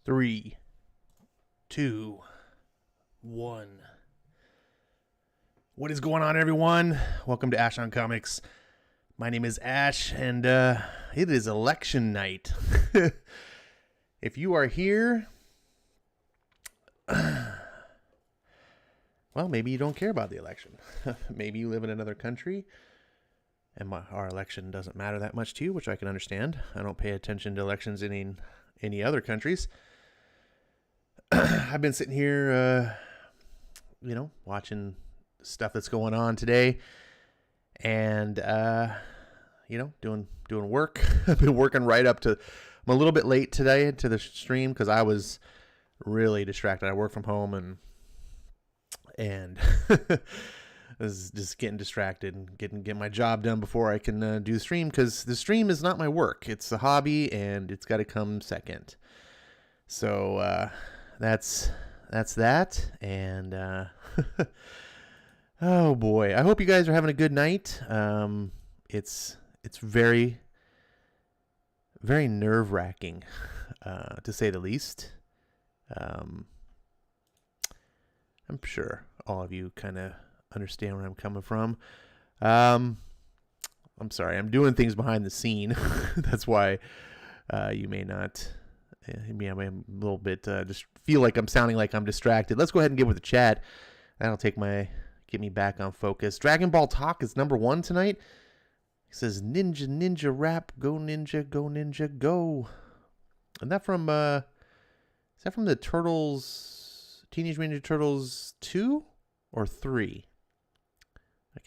Three, two, one. What is going on, everyone? Welcome to Ash on Comics. My name is Ash, and it is election night. If you are here, well, maybe you don't care about the election. Maybe you live in another country, and our election doesn't matter that much to you, which I can understand. I don't pay attention to elections in any other countries. I've been sitting here, watching stuff that's going on today, and doing work. I've been working right up to. I'm a little bit late today to the stream because I was really distracted. I work from home and I was just getting distracted and getting my job done before I can do the stream, because the stream is not my work. It's a hobby, and it's got to come second. So that's that. And oh boy, I hope you guys are having a good night. It's very, very nerve-wracking, to say the least. I'm sure all of you kind of understand where I'm coming from. I'm sorry, I'm doing things behind the scene. That's why you may not. I'm a little bit just feel like I'm sounding like I'm distracted. Let's go ahead and get with the chat. That'll get me back on focus. Dragon Ball Talk is number 1 tonight. It says ninja rap, go ninja, go. And that from is that from the Turtles, Teenage Mutant Ninja Turtles 2 or 3?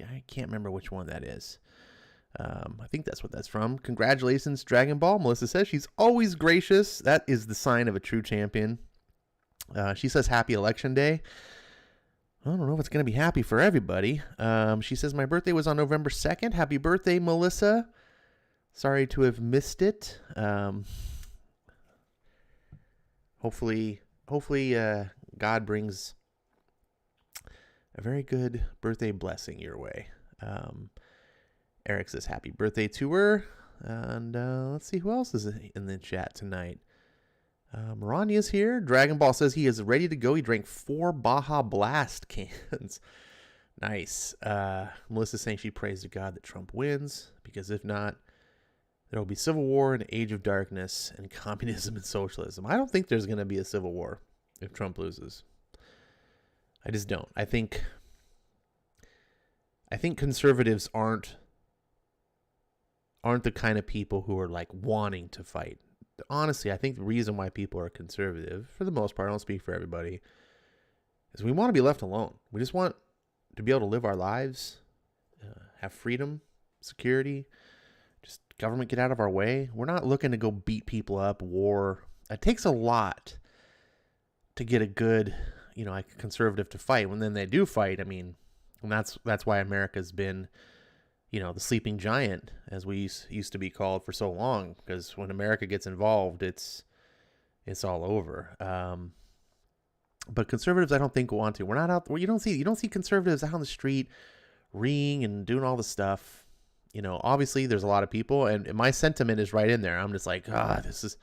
I can't remember which one that is. I think that's what that's from. Congratulations, Dragon Ball. Melissa says she's always gracious. That is the sign of a true champion. She says happy election day. I don't know if it's going to be happy for everybody. She says my birthday was on November 2nd. Happy birthday, Melissa. Sorry to have missed it. Hopefully, God brings a very good birthday blessing your way. Eric says happy birthday to her. And let's see who else is in the chat tonight. Marania's here. Dragon Ball says he is ready to go. He drank 4 Baja Blast cans. Nice. Melissa's saying she prays to God that Trump wins, because if not, there will be civil war, an age of darkness, and communism and socialism. I don't think there's going to be a civil war if Trump loses. I just don't. I think conservatives aren't the kind of people who are like wanting to fight. Honestly, I think the reason why people are conservative, for the most part, I don't speak for everybody, is we want to be left alone. We just want to be able to live our lives, have freedom, security, Just government, get out of our way. We're not looking to go beat people up, war. It takes a lot to get a good, like a conservative to fight. When then they do fight, I mean, and that's why America's been, the sleeping giant, as we used to be called for so long. Because when America gets involved, it's all over. But conservatives, I don't think want to. We're not out. You don't see conservatives out on the street, reeing and doing all the stuff. Obviously there's a lot of people, and my sentiment is right in there. I'm just like, this is.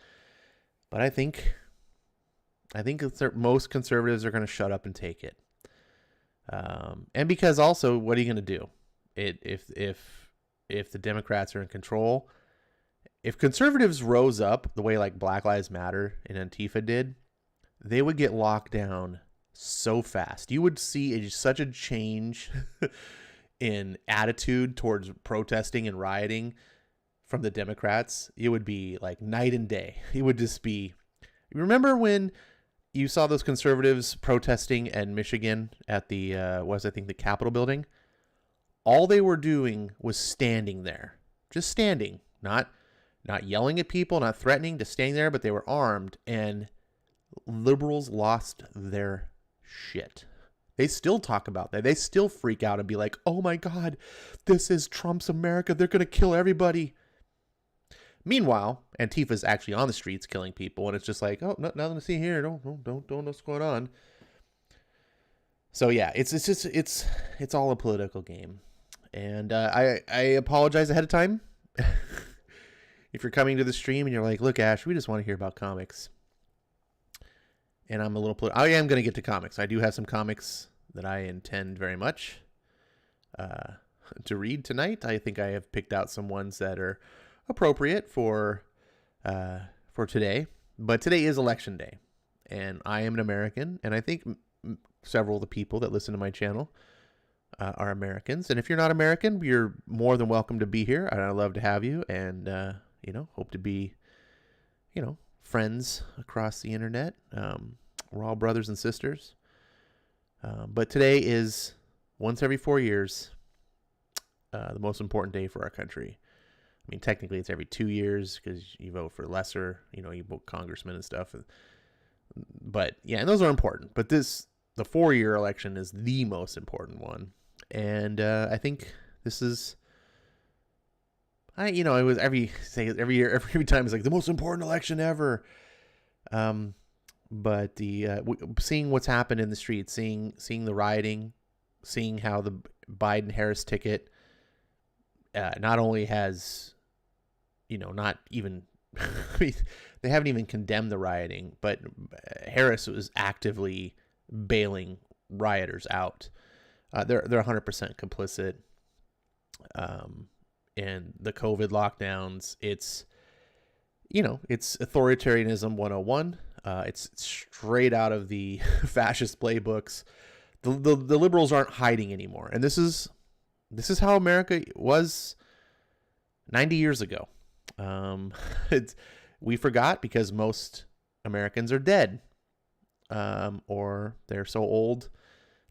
But I think most conservatives are going to shut up and take it. And because also, what are you going to do? If the Democrats are in control, if conservatives rose up the way like Black Lives Matter and Antifa did, they would get locked down so fast. You would see such a change in attitude towards protesting and rioting from the Democrats. It would be like night and day. It would just be. Remember when you saw those conservatives protesting in Michigan at the the Capitol building? All they were doing was standing there, just standing, not yelling at people, not threatening, just standing there. But they were armed, and liberals lost their shit. They still talk about that. They still freak out and be like, "Oh my God, this is Trump's America. They're gonna kill everybody." Meanwhile, Antifa's actually on the streets killing people, and it's just like, oh, nothing to see here. Don't know what's going on. So yeah, it's all a political game, and I apologize ahead of time if you're coming to the stream and you're like, look, Ash, we just want to hear about comics, and I'm a little I am going to get to comics. I do have some comics that I intend very much to read tonight. I think I have picked out some ones that are appropriate for today, but today is election day, and I am an American, and I think several of the people that listen to my channel are Americans. And if you're not American, you're more than welcome to be here, and I'd love to have you, and hope to be friends across the internet. We're all brothers and sisters, but today is, once every 4 years, the most important day for our country. I mean, technically it's every 2 years because you vote for lesser, you vote congressmen and stuff. But yeah, and those are important. But the 4-year election is the most important one. And I think this is, it was every year, every time it's like the most important election ever. But seeing what's happened in the streets, seeing the rioting, seeing how the Biden-Harris ticket not only has, not even, they haven't even condemned the rioting, but Harris was actively bailing rioters out. They're 100% complicit. And the COVID lockdowns, it's authoritarianism 101. It's straight out of the fascist playbooks. The liberals aren't hiding anymore. And this is how America was 90 years ago. We forgot because most Americans are dead, or they're so old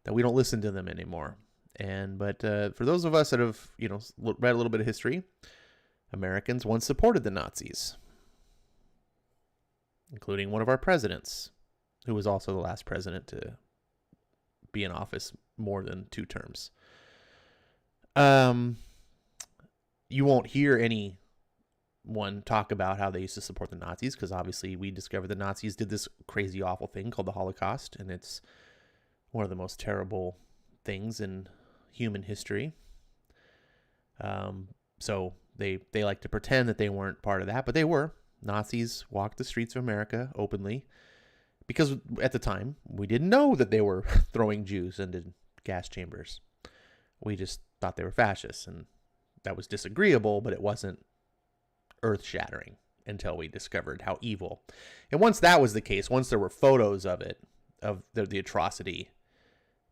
that we don't listen to them anymore. But for those of us that have read a little bit of history, Americans once supported the Nazis, including one of our presidents, who was also the last president to be in office more than 2 terms. You won't hear anyone talk about how they used to support the Nazis, because obviously we discovered the Nazis did this crazy, awful thing called the Holocaust, and it's one of the most terrible things in human history. So they like to pretend that they weren't part of that, but they were. Nazis walked the streets of America openly because at the time we didn't know that they were throwing Jews into gas chambers. We just thought they were fascists, and that was disagreeable, but it wasn't earth-shattering until we discovered how evil. And once that was the case, once there were photos of it, of the atrocity,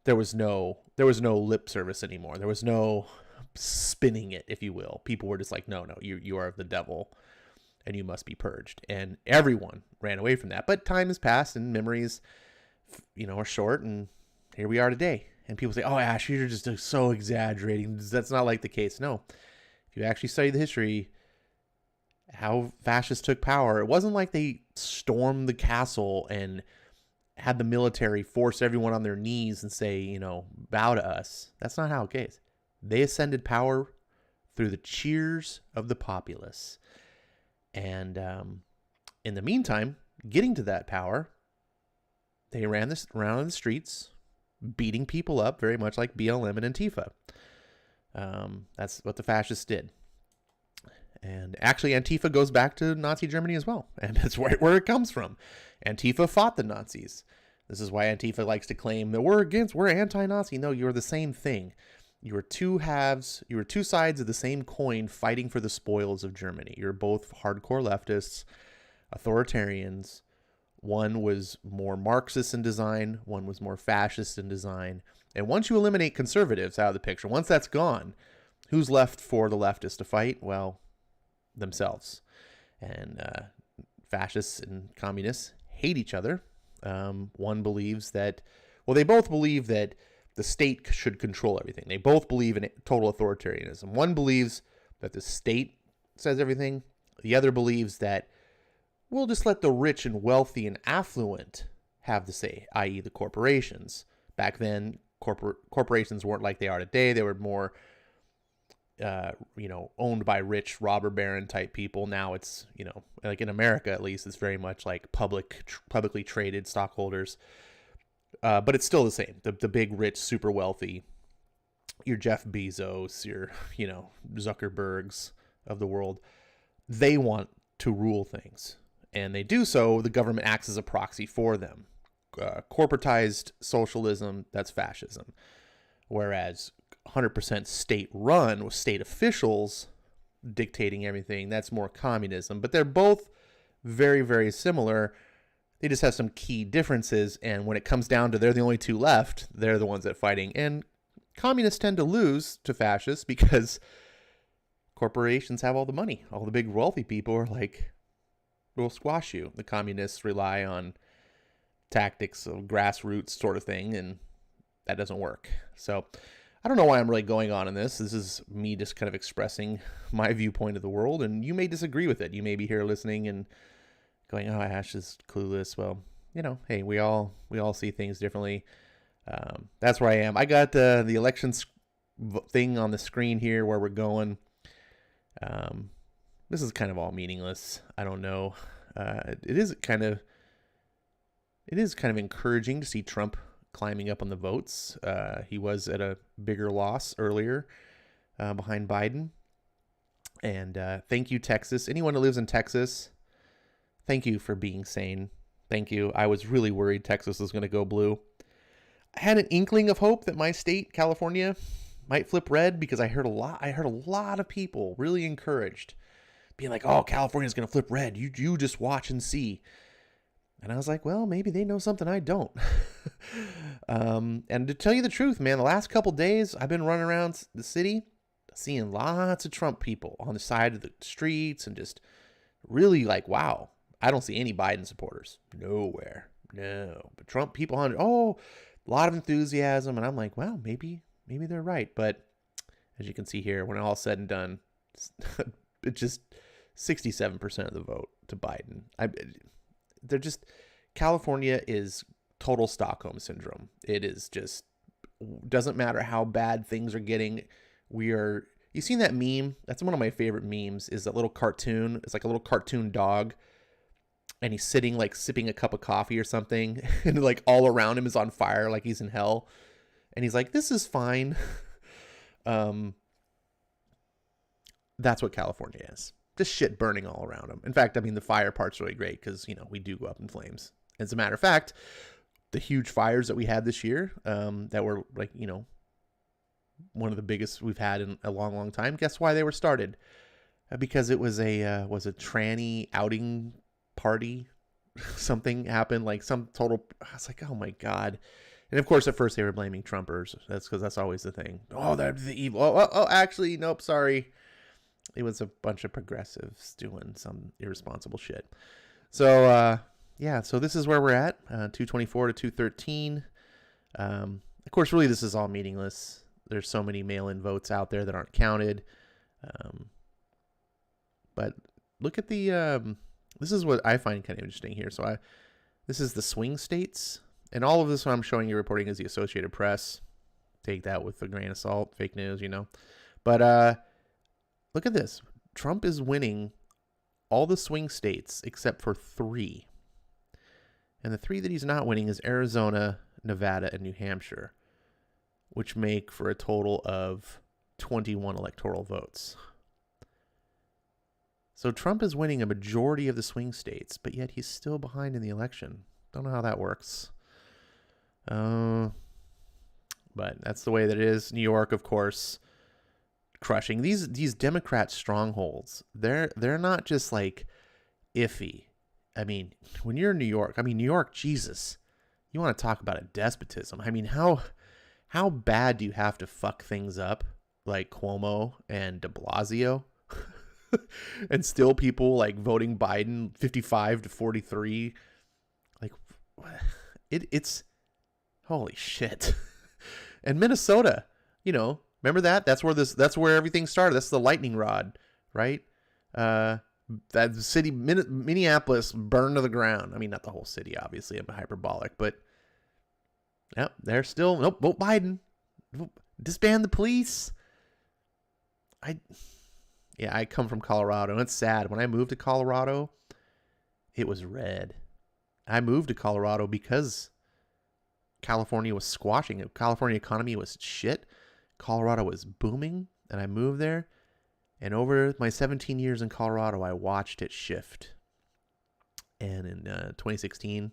there was no lip service anymore. There was no spinning it, if you will. People were just like, no, you are the devil, and you must be purged. And everyone ran away from that. But time has passed, and memories, are short, and here we are today. And people say, oh, Ash, you're just so exaggerating. That's not like the case. No. If you actually study the history, how fascists took power. It wasn't like they stormed the castle and had the military force everyone on their knees and say, bow to us. That's not how it goes. They ascended power through the cheers of the populace. And in the meantime, getting to that power, they ran this around in the streets, beating people up, very much like BLM and Antifa. That's what the fascists did. And actually, Antifa goes back to Nazi Germany as well. And that's right where it comes from. Antifa fought the Nazis. This is why Antifa likes to claim that we're anti-Nazi. No, you're the same thing. You were two halves. You were two sides of the same coin fighting for the spoils of Germany. You're both hardcore leftists, authoritarians. One was more Marxist in design. One was more fascist in design. And once you eliminate conservatives out of the picture, once that's gone, who's left for the leftists to fight? Well, themselves. And fascists and communists hate each other. One believes that, they both believe that the state should control everything. They both believe in total authoritarianism. One believes that the state says everything. The other believes that we'll just let the rich and wealthy and affluent have the say, i.e. the corporations. Back then, corporations weren't like they are today. They were more owned by rich robber baron type people. Now it's, like in America, at least, it's very much like publicly traded stockholders. But it's still the same. The big, rich, super wealthy, your Jeff Bezos, your, Zuckerbergs of the world, they want to rule things. And they do so, the government acts as a proxy for them. Corporatized socialism, that's fascism. Whereas 100% state run with state officials dictating everything, that's more communism. But they're both very, very similar. They just have some key differences. And when it comes down to they're the only two left, they're the ones that are fighting. And communists tend to lose to fascists because corporations have all the money. All the big wealthy people are like, we'll squash you. The communists rely on tactics of grassroots sort of thing, and that doesn't work. So I don't know why I'm really going on in this. This is me just kind of expressing my viewpoint of the world, and you may disagree with it. You may be here listening and going, "Oh, Ash is clueless." Well, hey, we all see things differently. That's where I am. I got the elections thing on the screen here where we're going. This is kind of all meaningless. I don't know. It is kind of encouraging to see Trump climbing up on the votes. He was at a bigger loss earlier behind Biden. And thank you, Texas. Anyone who lives in Texas, thank you for being sane. Thank you. I was really worried Texas was going to go blue. I had an inkling of hope that my state, California, might flip red because I heard a lot of people really encouraged, being like, "Oh, California's going to flip red. You just watch and see." And I was like, well, maybe they know something I don't. And to tell you the truth, man, the last couple days I've been running around the city seeing lots of Trump people on the side of the streets and just really like, wow, I don't see any Biden supporters. Nowhere. No. But Trump people, a lot of enthusiasm. And I'm like, well, maybe they're right. But as you can see here, when all said and done, it's just 67% of the vote to Biden. California is total Stockholm syndrome. It is just, doesn't matter how bad things are getting. You've seen that meme? That's one of my favorite memes, is that little cartoon. It's like a little cartoon dog, and he's sitting like sipping a cup of coffee or something, and like all around him is on fire, like he's in hell. And he's like, this is fine. That's what California is. Just shit burning all around them. In fact, the fire part's really great because, we do go up in flames. As a matter of fact, the huge fires that we had this year, that were like, one of the biggest we've had in a long, long time. Guess why they were started? Because it was a tranny outing party. Something happened, like some total, I was like, oh my God. And of course, at first they were blaming Trumpers. That's because that's always the thing. Oh, they're the evil. Oh, actually, nope, sorry. It was a bunch of progressives doing some irresponsible shit. So, so this is where we're at, 224 to 213. Of course, really, this is all meaningless. There's so many mail-in votes out there that aren't counted. But look at the this is what I find kind of interesting here. So this is the swing states, and all of this I'm showing you reporting is the Associated Press. Take that with a grain of salt, fake news, But look at this. Trump is winning all the swing states except for 3. And the 3 that he's not winning is Arizona, Nevada, and New Hampshire, which make for a total of 21 electoral votes. So Trump is winning a majority of the swing states, but yet he's still behind in the election. Don't know how that works. But that's the way that it is. New York, of course, crushing these Democrat strongholds. They're not just like iffy. I mean, when you're in New York, New York, Jesus, you want to talk about a despotism. I mean, how bad do you have to fuck things up like Cuomo and de Blasio? And still people like voting Biden 55-43. Like it's holy shit. And Minnesota, remember that? That's where everything started. That's the lightning rod, right? That city, Minneapolis, burned to the ground. I mean, not the whole city, obviously. I'm hyperbolic, but yeah, they're still vote Biden, disband the police. I come from Colorado, and it's sad. When I moved to Colorado, it was red. I moved to Colorado because California was squashing it. California economy was shit. Colorado was booming, and I moved there. And over my 17 years in Colorado, I watched it shift. And in 2016,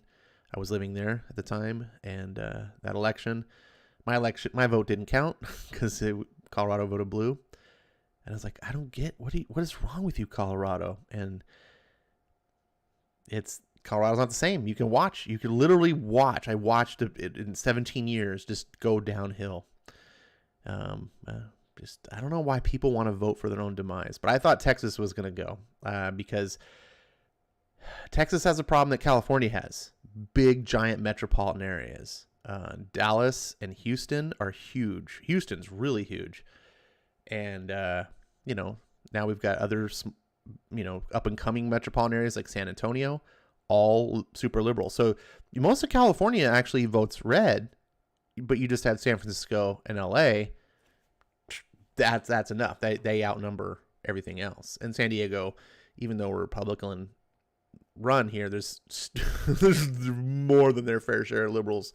I was living there at the time, and that election, my vote didn't count because Colorado voted blue. And I was like, I don't get what is wrong with you, Colorado? And Colorado's not the same. You can literally watch. I watched it in 17 years just go downhill. I don't know why people want to vote for their own demise, but I thought Texas was going to go because Texas has a problem that California has. Big, giant metropolitan areas. Dallas and Houston are huge. Houston's really huge. And, now we've got others, up and coming metropolitan areas like San Antonio, all super liberal. So most of California actually votes red, but you just have San Francisco and LA. That's enough. They outnumber everything else. And San Diego, even though we're Republican run here, there's more than their fair share of liberals.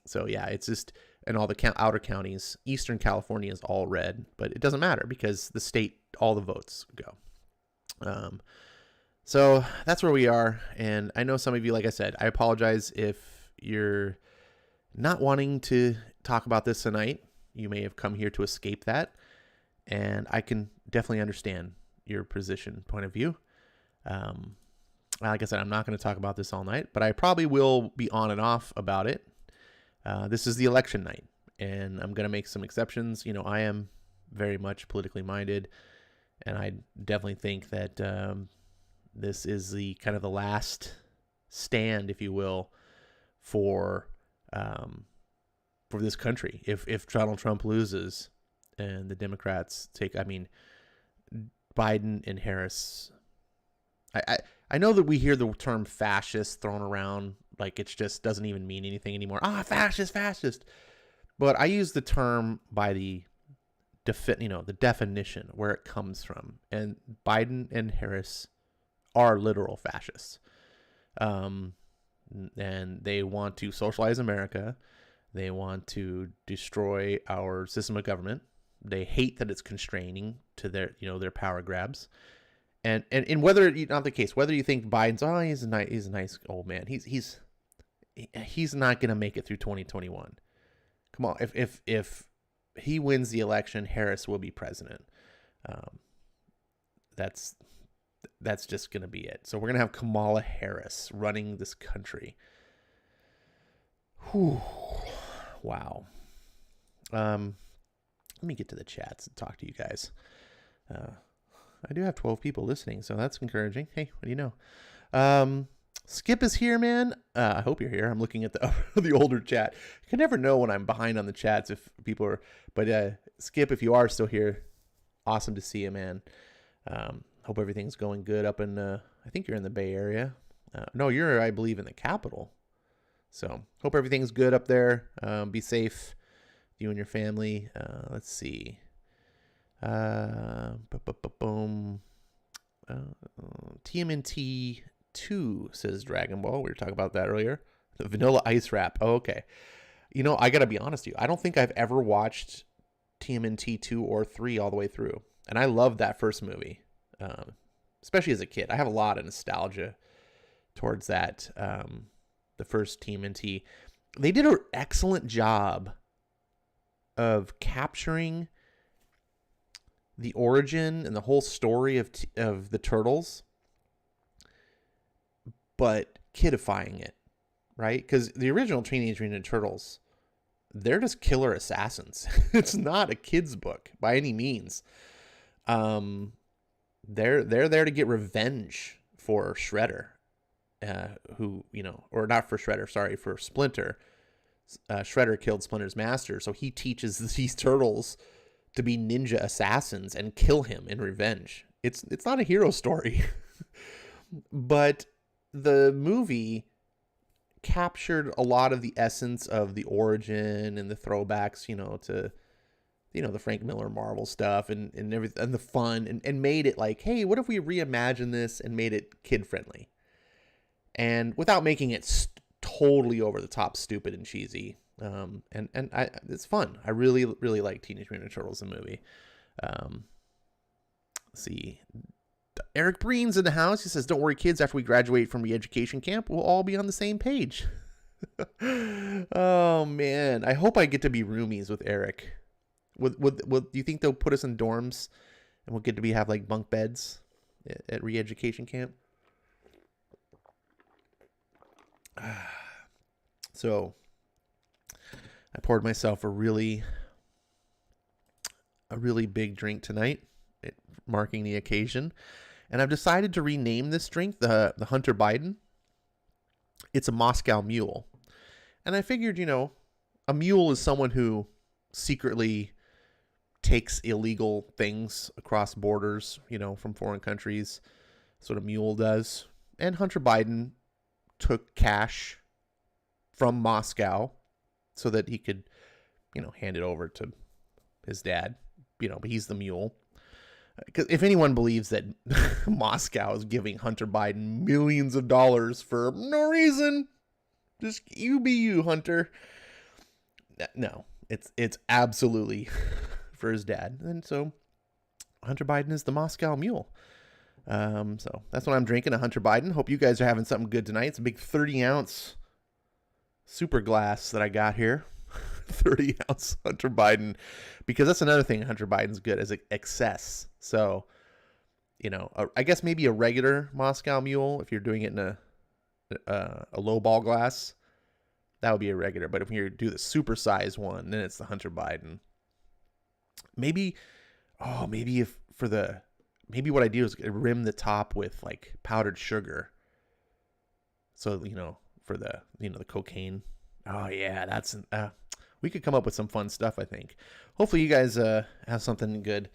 So yeah, it's just, and all the outer counties, Eastern California is all red, but it doesn't matter because the state, all the votes go. So that's where we are. And I know some of you, like I said, I apologize if you're not wanting to talk about this tonight. You may have come here to escape that. And I can definitely understand your position, point of view. Like I said, I'm not going to talk about this all night, but I probably will be on and off about it. This is the election night, and I'm going to make some exceptions. I am very much politically minded, and I definitely think that this is the kind of the last stand, if you will, for this country. If Donald Trump loses and the Democrats take, Biden and Harris. I know that we hear the term fascist thrown around like it just doesn't even mean anything anymore. Fascist. But I use the term by the definition, where it comes from. And Biden and Harris are literal fascists. And they want to socialize America. They want to destroy our system of government. They hate that it's constraining to their power grabs. And whether not the case, whether you think Biden's he's a nice old man, he's not going to make it through 2021. Come on, if he wins the election, Harris will be president. That's just going to be it. So we're going to have Kamala Harris running this country. Whew. Wow. Let me get to the chats and talk to you guys. I do have 12 people listening, so that's encouraging. Hey, what do you know? Skip is here, man. I hope you're here. I'm looking at the older chat. You can never know when I'm behind on the chats if people are. But Skip, if you are still here, awesome to see you, man. Hope everything's going good up in, I think you're in the Bay Area. No, you're, I believe, in the capital. So hope everything's good up there. Be safe, you and your family. Let's see. Boom. TMNT 2 says Dragon Ball. We were talking about that earlier. The Vanilla Ice Wrap. Oh, okay. You know, I got to be honest with you. I don't think I've ever watched TMNT 2 or 3 all the way through. And I loved that first movie, especially as a kid. I have a lot of nostalgia towards that, the first TMNT. They did an excellent job of capturing the origin and the whole story of the Turtles, but kidifying it, right? Because the original Teenage Mutant Ninja Turtles, they're just killer assassins. It's not a kid's book by any means. They're there to get revenge for Shredder, who, you know, or not for Shredder, sorry, for Splinter. Shredder killed Splinter's master, so he teaches these turtles to be ninja assassins and kill him in revenge. It's not a hero story, but the movie captured a lot of the essence of the origin and the throwbacks, you know, to, you know, the Frank Miller Marvel stuff and everything, and the fun, and made it like, hey, what if we reimagine this and made it kid friendly, and without making it totally over the top, stupid and cheesy. It's fun. I really, really like Teenage Mutant Ninja Turtles, the movie. Let's see. Eric Breen's in the house. He says, don't worry, kids. After we graduate from re-education camp, we'll all be on the same page. Oh, man. I hope I get to be roomies with Eric. Do you think they'll put us in dorms and we'll get to have like bunk beds at re-education camp? So I poured myself a really big drink tonight, marking the occasion. And I've decided to rename this drink the Hunter Biden. It's a Moscow Mule. And I figured, you know, a mule is someone who secretly takes illegal things across borders, you know, from foreign countries. That's what a mule does. And Hunter Biden took cash from Moscow so that he could, you know, hand it over to his dad, you know, but he's the mule. Because if anyone believes that Moscow is giving Hunter Biden millions of dollars for no reason, just you be you, Hunter. No, it's absolutely for his dad. And so Hunter Biden is the Moscow Mule. So that's what I'm drinking, a Hunter Biden. Hope you guys are having something good tonight. It's a big 30-ounce super glass that I got here. 30-ounce Hunter Biden, because that's another thing Hunter Biden's good as excess. So, you know, I guess maybe a regular Moscow Mule, if you're doing it in a low ball glass, that would be a regular. But if you do the super size one, then it's the Hunter Biden. Maybe what I do is rim the top with like powdered sugar. So, you know, for the, you know, the cocaine. Oh yeah, that's we could come up with some fun stuff, I think. Hopefully you guys have something good.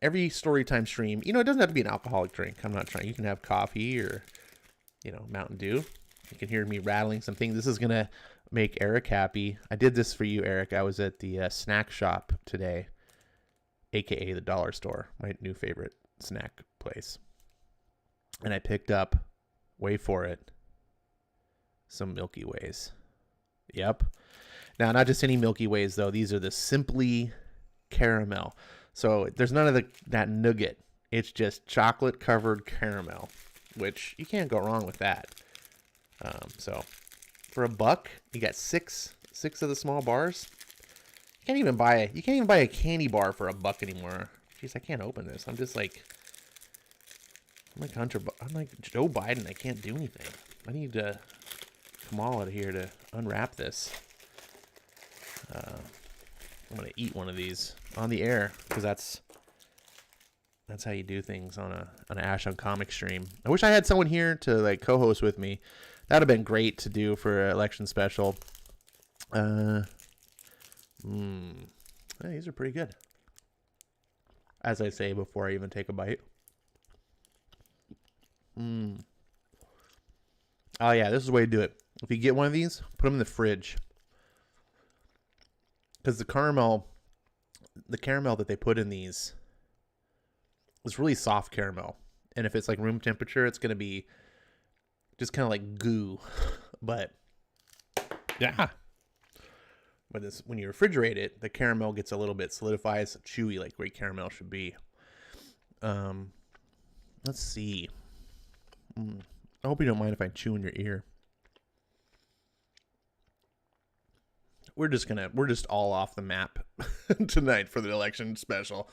Every story time stream, you know, it doesn't have to be an alcoholic drink. I'm not trying. You can have coffee or, you know, Mountain Dew. You can hear me rattling some things. This is going to make Eric happy. I did this for you, Eric. I was at the snack shop today, aka the dollar store, my new favorite snack place. And I picked up, wait for it, some Milky Ways. Yep. Now, not just any Milky Ways, though. These are the Simply Caramel. So there's none of that nougat. It's just chocolate-covered caramel, which you can't go wrong with that. So for $1, you got six of the small bars. You can't even buy a candy bar for $1 anymore. Jeez, I can't open this. I'm like Joe Biden. I can't do anything. I need Kamala here to unwrap this. I'm gonna eat one of these on the air because that's how you do things on an Ash on Comic stream. I wish I had someone here to like co-host with me. That'd have been great to do for an election special. These are pretty good. As I say before I even take a bite. Oh, yeah, this is the way to do it. If you get one of these, put them in the fridge. Because the caramel that they put in these is really soft caramel. And if it's like room temperature, it's going to be just kind of like goo. But, yeah. But when you refrigerate it, the caramel gets a little bit solidified. It's chewy, like great caramel should be. Let's see. I hope you don't mind if I chew in your ear. We're just all off the map tonight for the election special.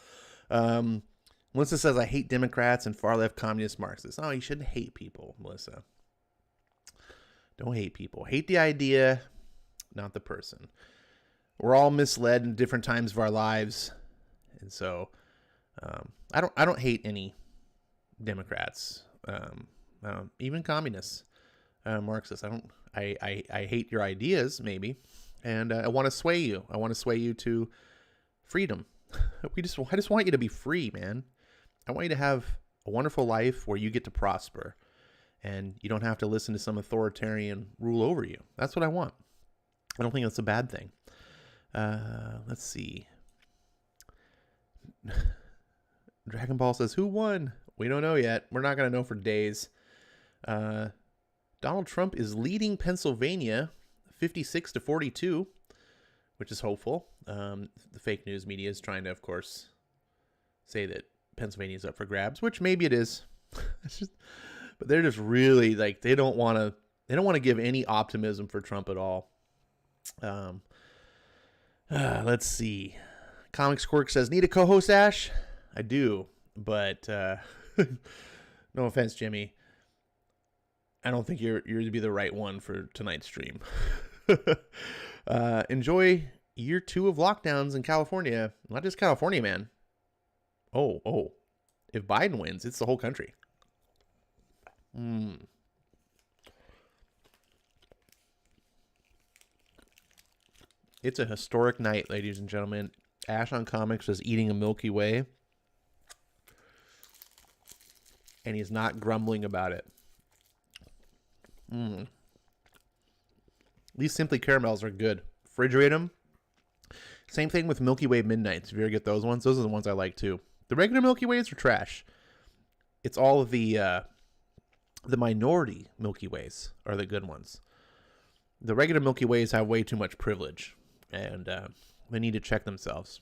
Melissa says, I hate Democrats and far left communist Marxists. Oh, you shouldn't hate people, Melissa. Don't hate people. Hate the idea, not the person. We're all misled in different times of our lives. And so I don't hate any Democrats. Even communists, Marxists. I hate your ideas, maybe. And I want to sway you. I want to sway you to freedom. I just want you to be free, man. I want you to have a wonderful life where you get to prosper and you don't have to listen to some authoritarian rule over you. That's what I want. I don't think that's a bad thing. Let's see. Dragon Ball says, who won? We don't know yet. We're not going to know for days. Donald Trump is leading Pennsylvania 56-42, which is hopeful. The fake news media is trying to, of course, say that Pennsylvania is up for grabs, which maybe it is. But they're just really like they don't want to give any optimism for Trump at all. Let's see. Comics Quirk says, need a co-host, Ash? I do, but no offense, Jimmy. I don't think you're to be the right one for tonight's stream. Enjoy year 2 of lockdowns in California. Not just California, man. Oh. If Biden wins, it's the whole country. It's a historic night, ladies and gentlemen. Ash on Comics is eating a Milky Way. And he's not grumbling about it. These Simply Caramels are good. Refrigerate them. Same thing with Milky Way Midnights. If you ever get those ones, those are the ones I like too. The regular Milky Ways are trash. It's all of the minority Milky Ways are the good ones. The regular Milky Ways have way too much privilege, and they need to check themselves.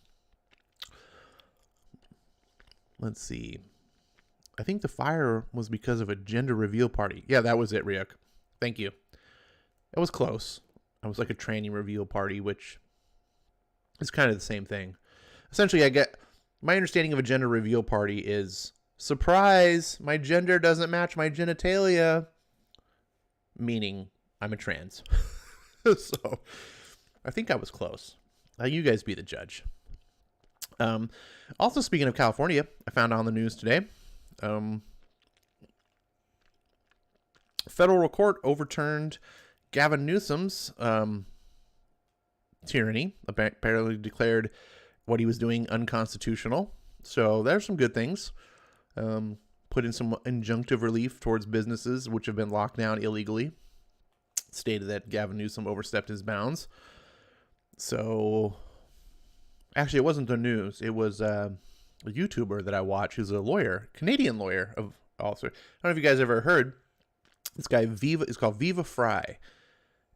Let's see. I think the fire was because of a gender reveal party. Yeah, that was it, Ryuk. Thank you. It was close. It was like a tranny reveal party, which is kind of the same thing. Essentially, my understanding of a gender reveal party is, surprise, my gender doesn't match my genitalia, meaning I'm a trans. So I think I was close. You guys be the judge. Also, speaking of California, I found on the news today, federal court overturned Gavin Newsom's tyranny. Apparently declared what he was doing unconstitutional. So there's some good things. Put in some injunctive relief towards businesses which have been locked down illegally. Stated that Gavin Newsom overstepped his bounds. So actually, it wasn't the news. It was a YouTuber that I watch who's a lawyer, Canadian lawyer of also. I don't know if you guys ever heard. This guy is called Viva Fry,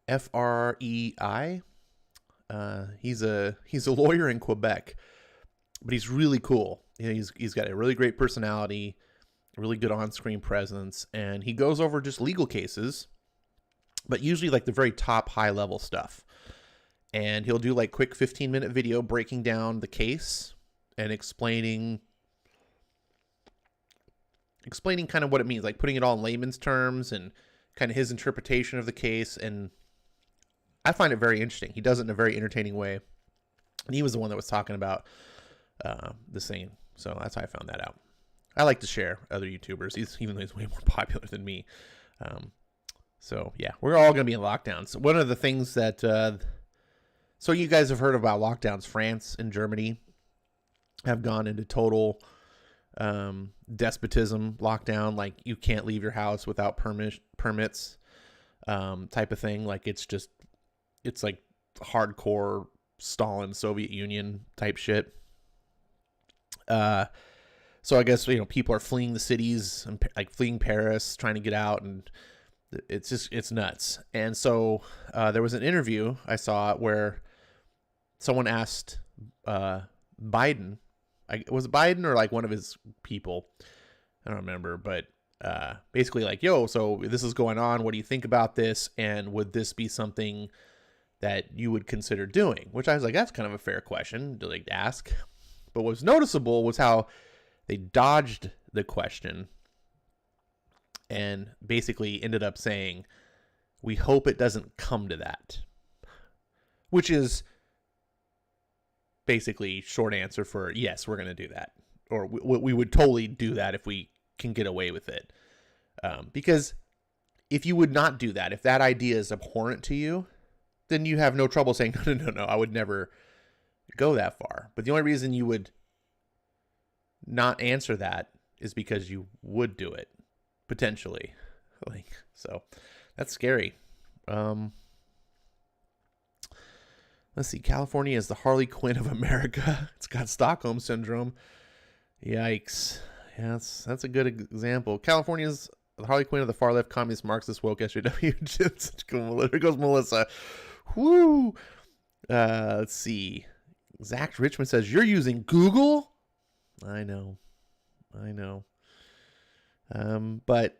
Frei. He's a lawyer in Quebec, but he's really cool. You know, he's got a really great personality, really good on-screen presence, and he goes over just legal cases, but usually like the very top high-level stuff. And he'll do like quick 15-minute video breaking down the case and explaining kind of what it means, like putting it all in layman's terms and kind of his interpretation of the case. And I find it very interesting. He does it in a very entertaining way. And he was the one that was talking about this thing. So that's how I found that out. I like to share other YouTubers, even though he's way more popular than me. So yeah, we're all going to be in lockdowns. So one of the things that, so you guys have heard about lockdowns. France and Germany have gone into total despotism lockdown, like you can't leave your house without permits, type of thing. Like it's like hardcore Stalin, Soviet Union type shit. So I guess, people are fleeing the cities and like fleeing Paris, trying to get out, and it's nuts. And so there was an interview I saw where someone asked Biden, was it Biden or like one of his people? I don't remember, but basically like, yo, so this is going on. What do you think about this? And would this be something that you would consider doing? Which I was like, that's kind of a fair question to like ask. But what was noticeable was how they dodged the question and basically ended up saying, we hope it doesn't come to that, which is basically short answer for yes, we're going to do that. Or we would totally do that if we can get away with it. Because if you would not do that, if that idea is abhorrent to you, then you have no trouble saying, no, I would never go that far. But the only reason you would not answer that is because you would do it, potentially. So that's scary. Let's see. California is the Harley Quinn of America. It's got Stockholm syndrome. Yikes. Yeah, that's a good example. California is the Harley Quinn of the far left communist Marxist woke SJW. There goes Melissa. Woo. Let's see. Zach Richmond says, you're using Google? I know. But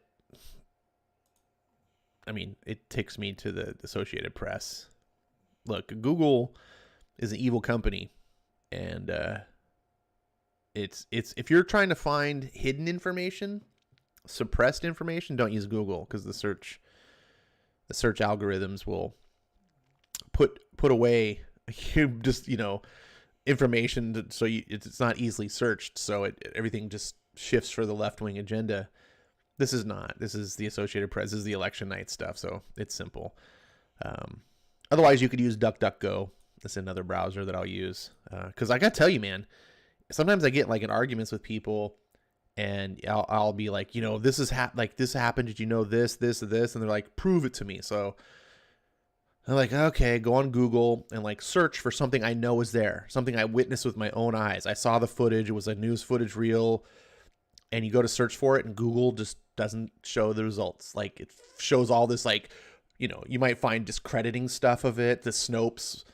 I mean, it takes me to the Associated Press. Look, Google is an evil company, and it's if you're trying to find hidden information, suppressed information, don't use Google, because the search algorithms will put away information so it's not easily searched, so everything just shifts for the left-wing agenda. This is not. This is the Associated Press. This is the election night stuff, so it's simple. Otherwise, you could use DuckDuckGo. That's another browser that I'll use. Because I got to tell you, man, sometimes I get like in arguments with people, and I'll be like, this is this happened. Did you know this? And they're like, prove it to me. So I'm like, okay, go on Google and like search for something I know is there, something I witnessed with my own eyes. I saw the footage. It was a news footage reel. And you go to search for it, and Google just doesn't show the results. Like, it shows all this, like, you might find discrediting stuff of it. The Snopes.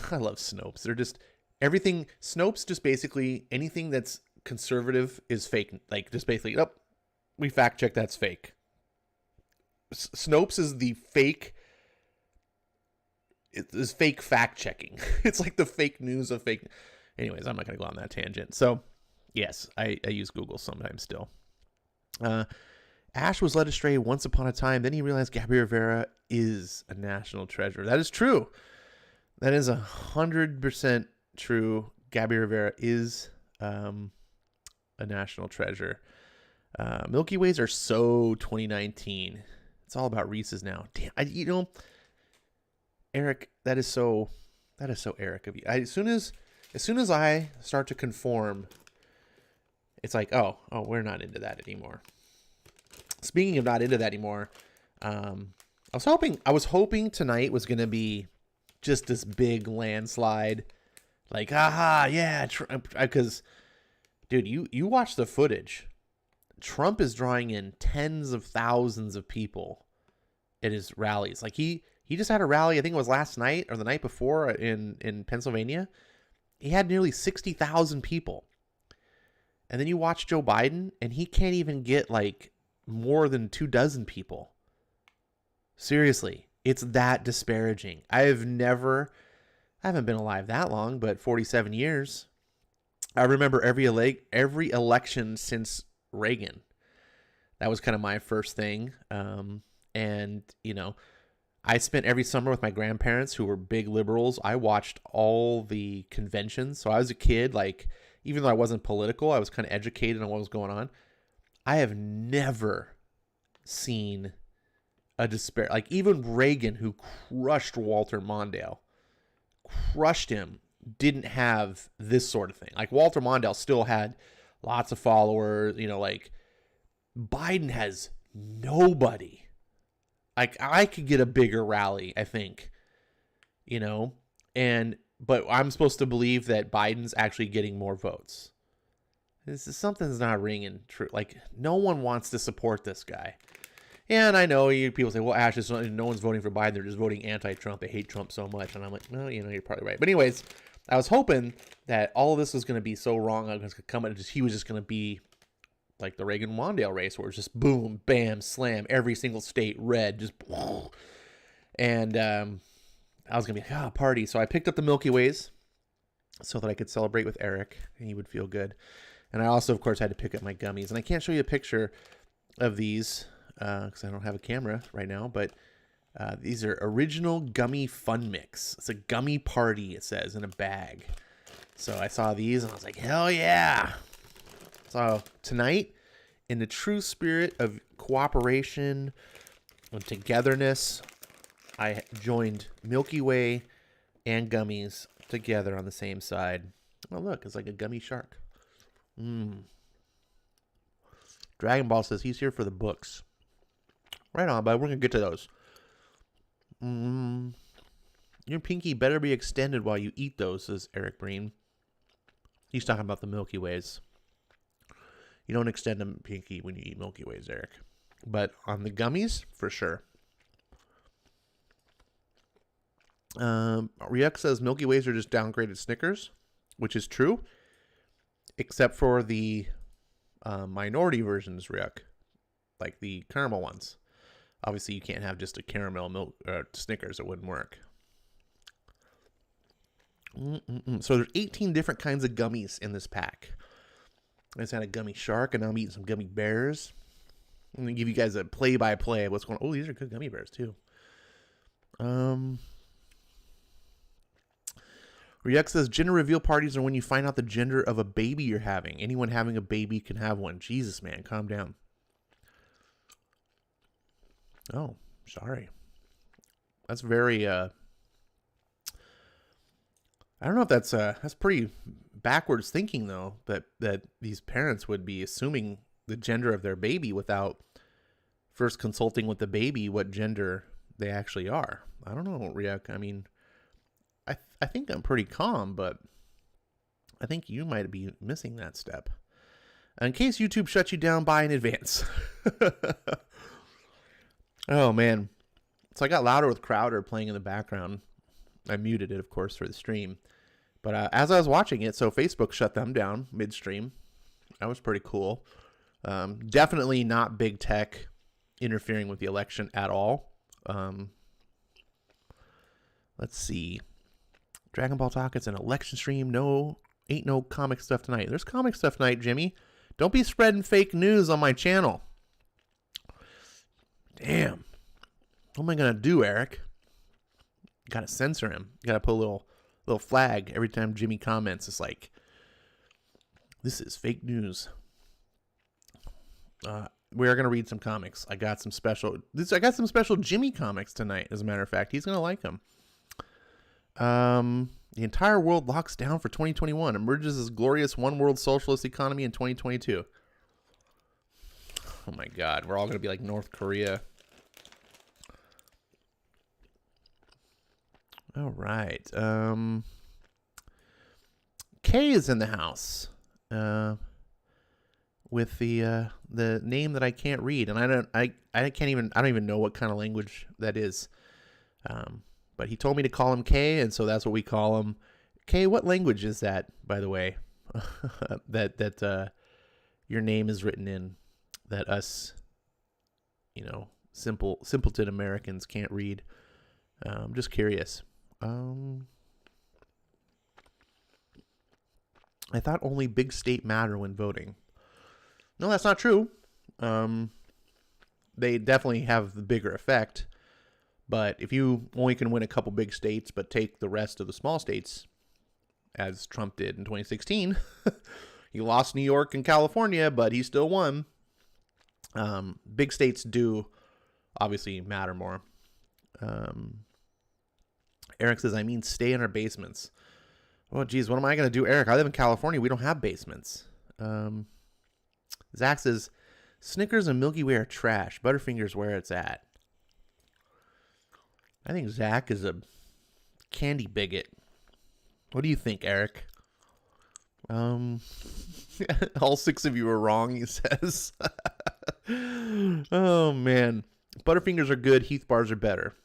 I love Snopes. They're just everything. Snopes just basically anything that's conservative is fake. Like, just basically, we fact check that's fake. Snopes is the fake. It is fake fact checking. It's like the fake news of fake. Anyways, I'm not going to go on that tangent. So, yes, I use Google sometimes still. Ash was led astray once upon a time. Then he realized Gabby Rivera is a national treasure. That is true. That is 100% true. Gabby Rivera is a national treasure. Milky Ways are so 2019. It's all about Reese's now. Damn, Eric, that is so Eric of you. As soon as I start to conform, it's like, oh, we're not into that anymore. Speaking of not into that anymore, I was hoping tonight was going to be just this big landslide. Like, yeah, because, dude, you watch the footage. Trump is drawing in tens of thousands of people at his rallies. Like, he just had a rally, I think it was last night or the night before in Pennsylvania. He had nearly 60,000 people. And then you watch Joe Biden, and he can't even get like more than 24 people. Seriously, it's that disparaging. I haven't been alive that long, but 47 years. I remember every election since Reagan. That was kind of my first thing. And, I spent every summer with my grandparents who were big liberals. I watched all the conventions. So I was a kid, like, even though I wasn't political, I was kind of educated on what was going on. I have never seen a despair. Like, even Reagan, who crushed Walter Mondale, didn't have this sort of thing. Like, Walter Mondale still had lots of followers. Like Biden has nobody. Like I could get a bigger rally, I think. But I'm supposed to believe that Biden's actually getting more votes. Something's not ringing true. Like no one wants to support this guy. And I know people say, well, Ash, no one's voting for Biden. They're just voting anti-Trump. They hate Trump so much. And I'm like, no, you're probably right. But anyways, I was hoping that all of this was going to be so wrong. I was going to come and he was just going to be like the Reagan-Wandale race, where it's just boom, bam, slam, every single state red, just. And I was going to be like, party. So I picked up the Milky Ways so that I could celebrate with Eric and he would feel good. And I also, of course, had to pick up my gummies. And I can't show you a picture of these because I don't have a camera right now, but these are original gummy fun mix. It's a gummy party, it says, in a bag. So I saw these and I was like, hell yeah. So tonight, in the true spirit of cooperation and togetherness, I joined Milky Way and gummies together on the same side. Oh, look, it's like a gummy shark. Dragon Ball says he's here for the books. Right on, bud. We're going to get to those. Your pinky better be extended while you eat those, says Eric Breen. He's talking about the Milky Ways. You don't extend a pinky when you eat Milky Ways, Eric. But on the gummies, for sure. Ryuk says Milky Ways are just downgraded Snickers, which is true, except for the minority versions, Ryuk, like the caramel ones. Obviously, you can't have just a caramel Snickers. It wouldn't work. So there's 18 different kinds of gummies in this pack. I just had a gummy shark, and now I'm eating some gummy bears. I'm going to give you guys a play-by-play of what's going on. Oh, these are good gummy bears, too. Ryuk says, gender reveal parties are when you find out the gender of a baby you're having. Anyone having a baby can have one. Jesus, man, calm down. Oh, sorry. That's very, I don't know if that's pretty backwards thinking, though, that these parents would be assuming the gender of their baby without first consulting with the baby what gender they actually are. I don't know, Ryuk. I mean, I think I'm pretty calm, but I think you might be missing that step. In case YouTube shuts you down, buy in advance. Oh, man. So I got louder with Crowder playing in the background. I muted it, of course, for the stream. But as I was watching it, so Facebook shut them down midstream. That was pretty cool. Definitely not big tech interfering with the election at all. Let's see. Dragon Ball Talk, it's an election stream. No, ain't no comic stuff tonight. There's comic stuff tonight, Jimmy. Don't be spreading fake news on my channel. Damn. What am I going to do, Eric? Got to censor him. Got to put a little flag every time Jimmy comments. It's like, this is fake news. We are going to read some comics. I got some special Jimmy comics tonight, as a matter of fact. He's going to like them. The entire world locks down for 2021. Emerges as glorious one world socialist economy in 2022. Oh my God. We're all going to be like North Korea. All right. Kay is in the house. With the name that I can't read, and I don't even know what kind of language that is. But he told me to call him Kay, and so that's what we call him. Kay, what language is that, by the way? that your name is written in, that us, simpleton Americans can't read. I'm just curious. I thought only big state matter when voting. No, that's not true. They definitely have the bigger effect. But if you only can win a couple big states, but take the rest of the small states, as Trump did in 2016, he lost New York and California, but he still won. Big states do obviously matter more. Eric says, stay in our basements. Oh, geez, what am I going to do, Eric? I live in California. We don't have basements. Zach says, Snickers and Milky Way are trash. Butterfinger's where it's at. I think Zach is a candy bigot. What do you think, Eric? All 6 of you are wrong, he says. Oh, man. Butterfingers are good. Heath bars are better.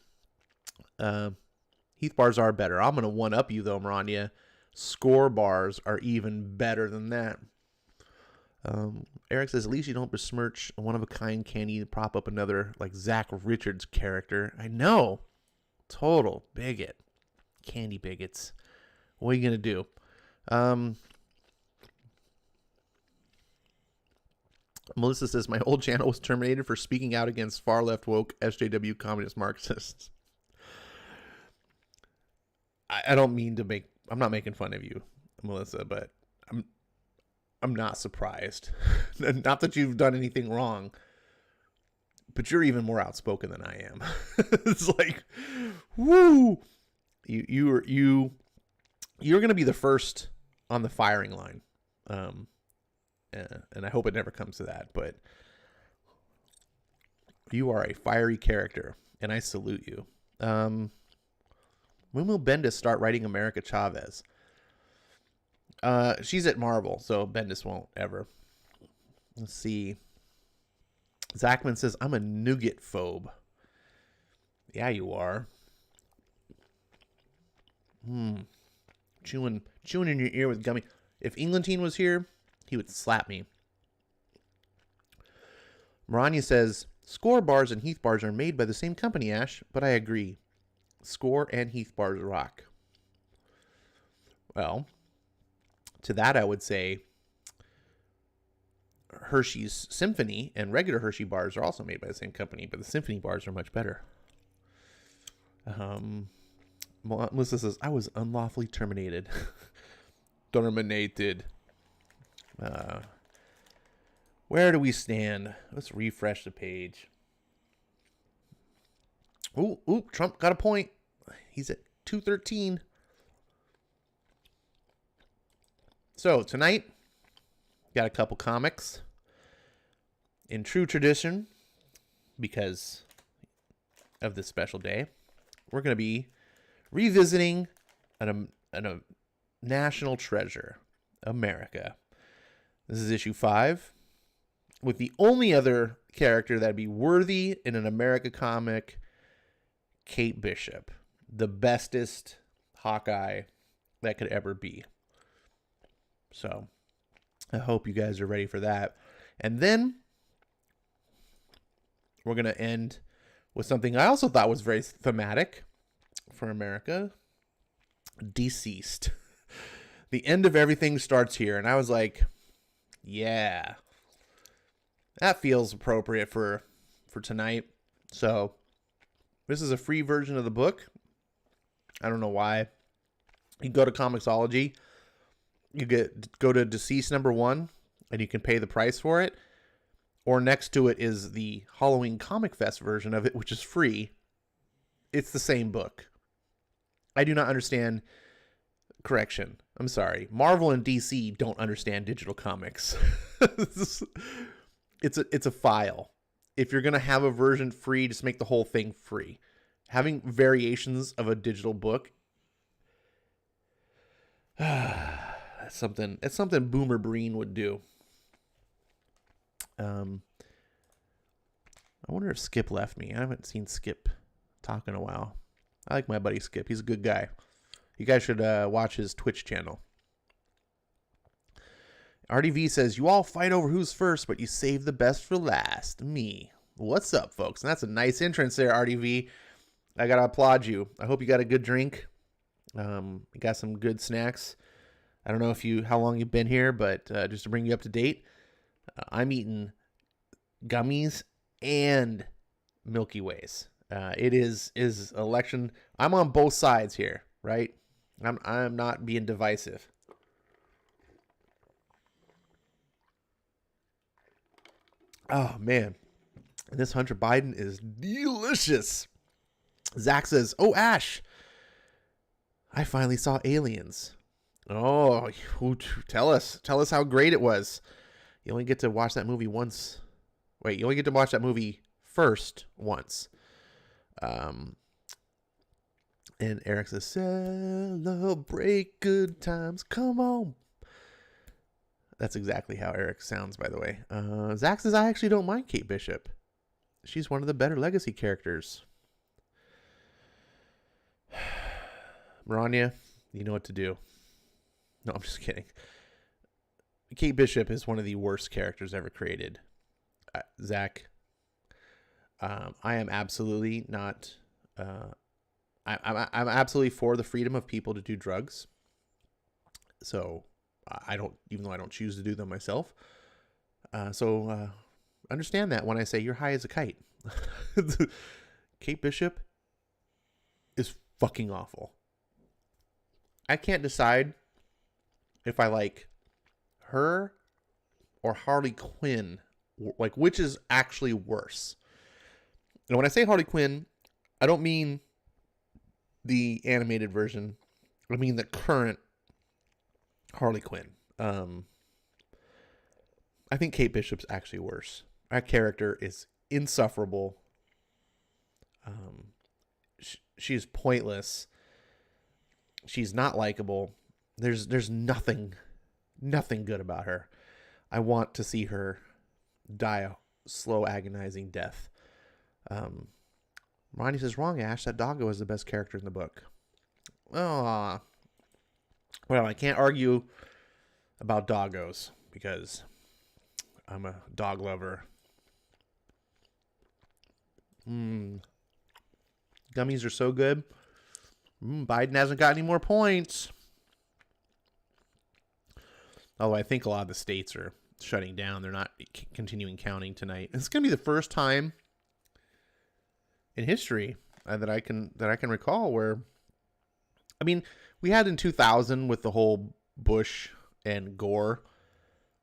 Heath bars are better. I'm going to one-up you, though, Maranya. Score bars are even better than that. Eric says, at least you don't besmirch a one-of-a-kind candy to prop up another, like, Zach Richards character. I know. Total bigot. Candy bigots. What are you going to do? Melissa says, my old channel was terminated for speaking out against far-left woke SJW communist Marxists. I don't mean to make... I'm not making fun of you, Melissa, but I'm not surprised. Not that you've done anything wrong, but you're even more outspoken than I am. It's like, woo! You're going to be the first on the firing line. And I hope it never comes to that, but you are a fiery character, and I salute you. When will Bendis start writing America Chavez? She's at Marvel, so Bendis won't ever. Let's see. Zachman says, I'm a nougat phobe. Yeah, you are. Chewing in your ear with gummy. If Englentine was here, he would slap me. Maranya says, Score bars and Heath bars are made by the same company, Ash, but I agree. Score and Heath bars rock. Well, to that I would say Hershey's Symphony and regular Hershey bars are also made by the same company, but the Symphony bars are much better. Melissa says, I was unlawfully terminated. Terminated. Where do we stand? Let's refresh the page. Ooh, Trump got a point. He's at 213. So tonight, got a couple comics. In true tradition, because of this special day, we're going to be revisiting a national treasure, America. This is issue 5, with the only other character that'd be worthy in an America comic, Kate Bishop, the bestest Hawkeye that could ever be. So I hope you guys are ready for that. And then we're going to end with something I also thought was very thematic for America. DCeased. The end of everything starts here. And I was like, yeah, that feels appropriate for tonight. So this is a free version of the book. I don't know why. You go to Comixology. You go to DCeased #1, and you can pay the price for it. Or next to it is the Halloween Comic Fest version of it, which is free. It's the same book. I do not understand. Correction. I'm sorry. Marvel and DC don't understand digital comics. It's a file. If you're going to have a version free, just make the whole thing free. Having variations of a digital book, it's something Boomer Breen would do. I wonder if Skip left me. I haven't seen Skip talk in a while. I like my buddy Skip. He's a good guy. You guys should watch his Twitch channel. RDV says, you all fight over who's first, but you save the best for last. Me. What's up, folks? And that's a nice entrance there, RDV. I got to applaud you. I hope you got a good drink. You got some good snacks. I don't know how long you've been here, but just to bring you up to date, I'm eating gummies and Milky Ways. It is election. I'm on both sides here, right? I'm not being divisive. Oh man, this Hunter Biden is delicious. Zach says, "Oh Ash, I finally saw Aliens." Oh, tell us how great it was. You only get to watch that movie once. Wait, you only get to watch that movie first once. And Eric says, celebrate good times. Come on. That's exactly how Eric sounds, by the way. Zach says, I actually don't mind Kate Bishop. She's one of the better legacy characters. Maranya, you know what to do. No, I'm just kidding. Kate Bishop is one of the worst characters ever created. Zach, I am absolutely not... I'm absolutely for the freedom of people to do drugs. So I don't, even though I don't choose to do them myself. So understand that when I say you're high as a kite. Kate Bishop is fucking awful. I can't decide if I like her or Harley Quinn, like which is actually worse. And when I say Harley Quinn, I don't mean the animated version. I mean the current Harley Quinn. I think Kate Bishop's actually worse. That character is insufferable. She's pointless. She's not likable. There's nothing good about her. I want to see her die a slow, agonizing death. Ronnie says, wrong, Ash. That doggo is the best character in the book. Oh, well, I can't argue about doggos because I'm a dog lover. Gummies are so good. Biden hasn't got any more points. Although I think a lot of the states are shutting down. They're not continuing counting tonight. It's going to be the first time in history that I can recall where, I mean, we had in 2000 with the whole Bush and Gore,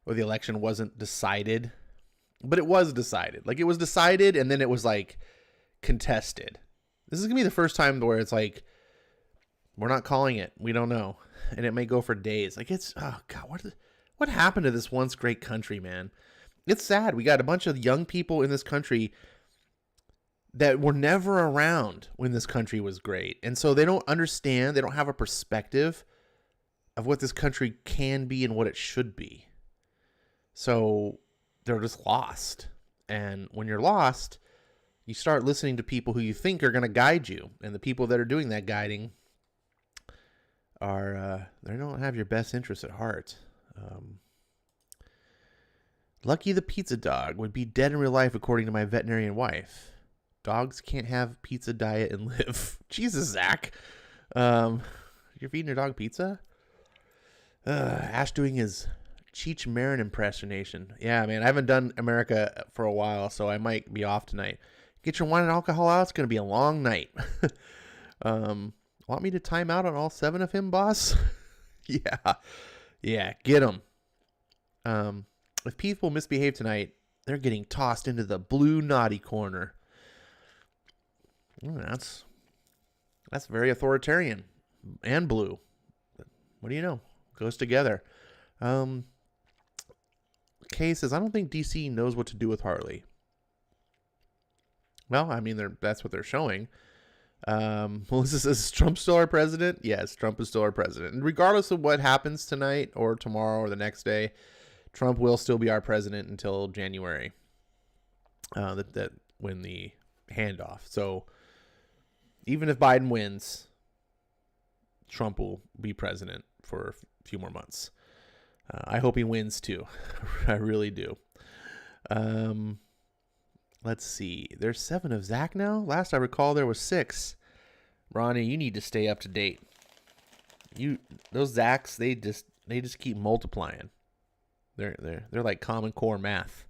where the election wasn't decided, but it was decided. Like, it was decided, and then it was like contested. This is gonna be the first time where it's like, we're not calling it. We don't know, and it may go for days. Like, it's, oh god, what happened to this once great country, man? It's sad. We got a bunch of young people in this country that were never around when this country was great. And so they don't understand, they don't have a perspective of what this country can be and what it should be. So they're just lost. And when you're lost, you start listening to people who you think are going to guide you. And the people that are doing that guiding are, they don't have your best interests at heart. Lucky the pizza dog would be dead in real life, according to my veterinarian wife. Dogs can't have pizza diet and live. Jesus, Zach. You're feeding your dog pizza? Ash doing his Cheech Marin impersonation. Yeah, man, I haven't done America for a while, so I might be off tonight. Get your wine and alcohol out. It's going to be a long night. Want me to time out on all 7 of him, boss? Yeah, get him. If people misbehave tonight, they're getting tossed into the blue naughty corner. That's very authoritarian and blue. What do you know? Goes together. Kay says, I don't think DC knows what to do with Harley. Well, I mean, that's what they're showing. Melissa says, is Trump still our president? Yes, Trump is still our president. And regardless of what happens tonight or tomorrow or the next day, Trump will still be our president until January. That when the handoff. So even if Biden wins, Trump will be president for a few more months. I hope he wins too. I really do. Let's see. There's 7 of Zach now. Last I recall, there was 6. Ronnie, you need to stay up to date. Those Zachs, they just keep multiplying. They're like Common Core math.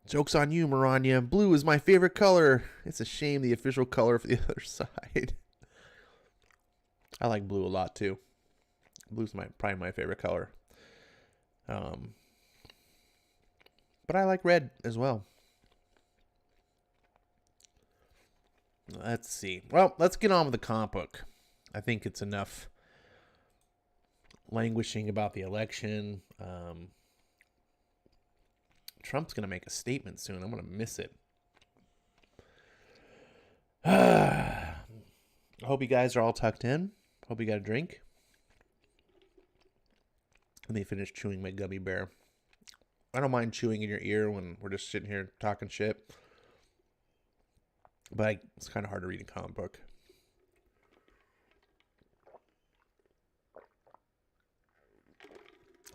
Joke's on you, Maranya. Blue is my favorite color. It's a shame the official color for the other side. I like blue a lot too. Blue's probably my favorite color. But I like red as well. Let's see. Well, let's get on with the comic book. I think it's enough languishing about the election. Trump's going to make a statement soon. I'm going to miss it. I hope you guys are all tucked in. Hope you got a drink. Let me finish chewing my gummy bear. I don't mind chewing in your ear when we're just sitting here talking shit. But it's kind of hard to read a comic book.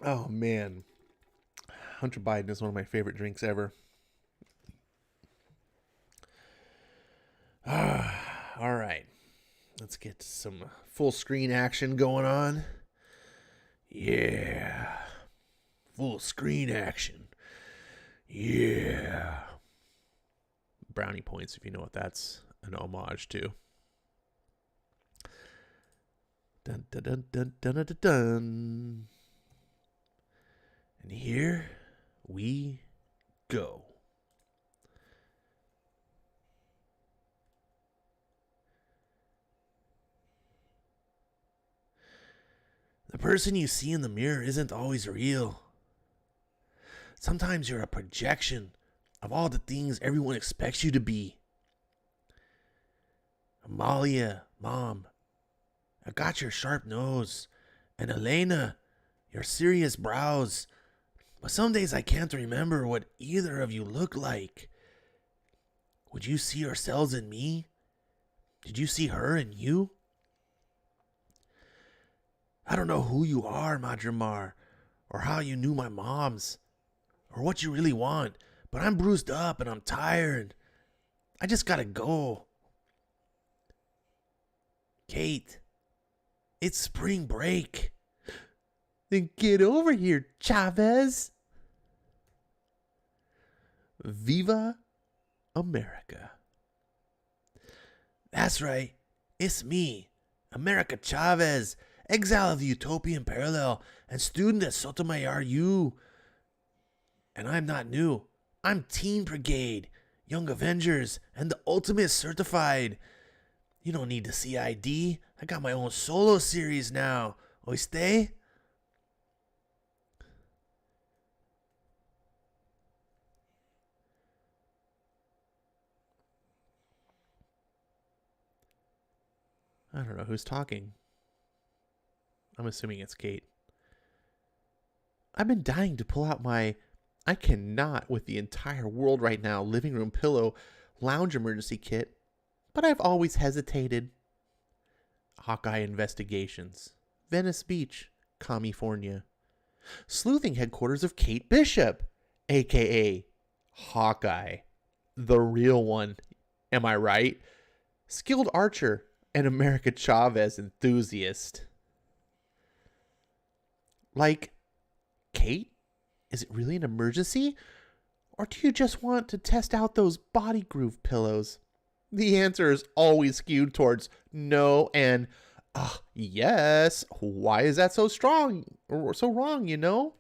Oh, man. Hunter Biden is one of my favorite drinks ever. All right. Let's get some full screen action going on. Yeah. Full screen action. Yeah. Brownie points if you know what that's an homage to. Dun dun dun dun dun dun dun. And here we go. The person you see in the mirror isn't always real. Sometimes you're a projection of all the things everyone expects you to be. Amalia, Mom, I got your sharp nose. And Elena, your serious brows. But some days I can't remember what either of you look like. Would you see yourselves in me? Did you see her in you? I don't know who you are, Madramar, or how you knew my mom's, or what you really want, but I'm bruised up and I'm tired. I just gotta go. Kate, it's spring break. Then get over here, Chavez. Viva America. That's right. It's me, America Chavez, exile of the Utopian Parallel and student at Sotomayor U. And I'm not new. I'm Teen Brigade, Young Avengers, and the Ultimate Certified. You don't need the CID. I got my own solo series now. Oiste? I don't know who's talking. I'm assuming it's Kate. I've been dying to pull out my I cannot with the entire world right now living room pillow lounge emergency kit, but I've always hesitated. Hawkeye Investigations, Venice Beach, California. Sleuthing headquarters of Kate Bishop, aka Hawkeye, the real one. Am I right? Skilled archer and America Chavez enthusiast. Like, Kate? Is it really an emergency? Or do you just want to test out those body groove pillows? The answer is always skewed towards no and yes. Why is that so strong or so wrong, you know?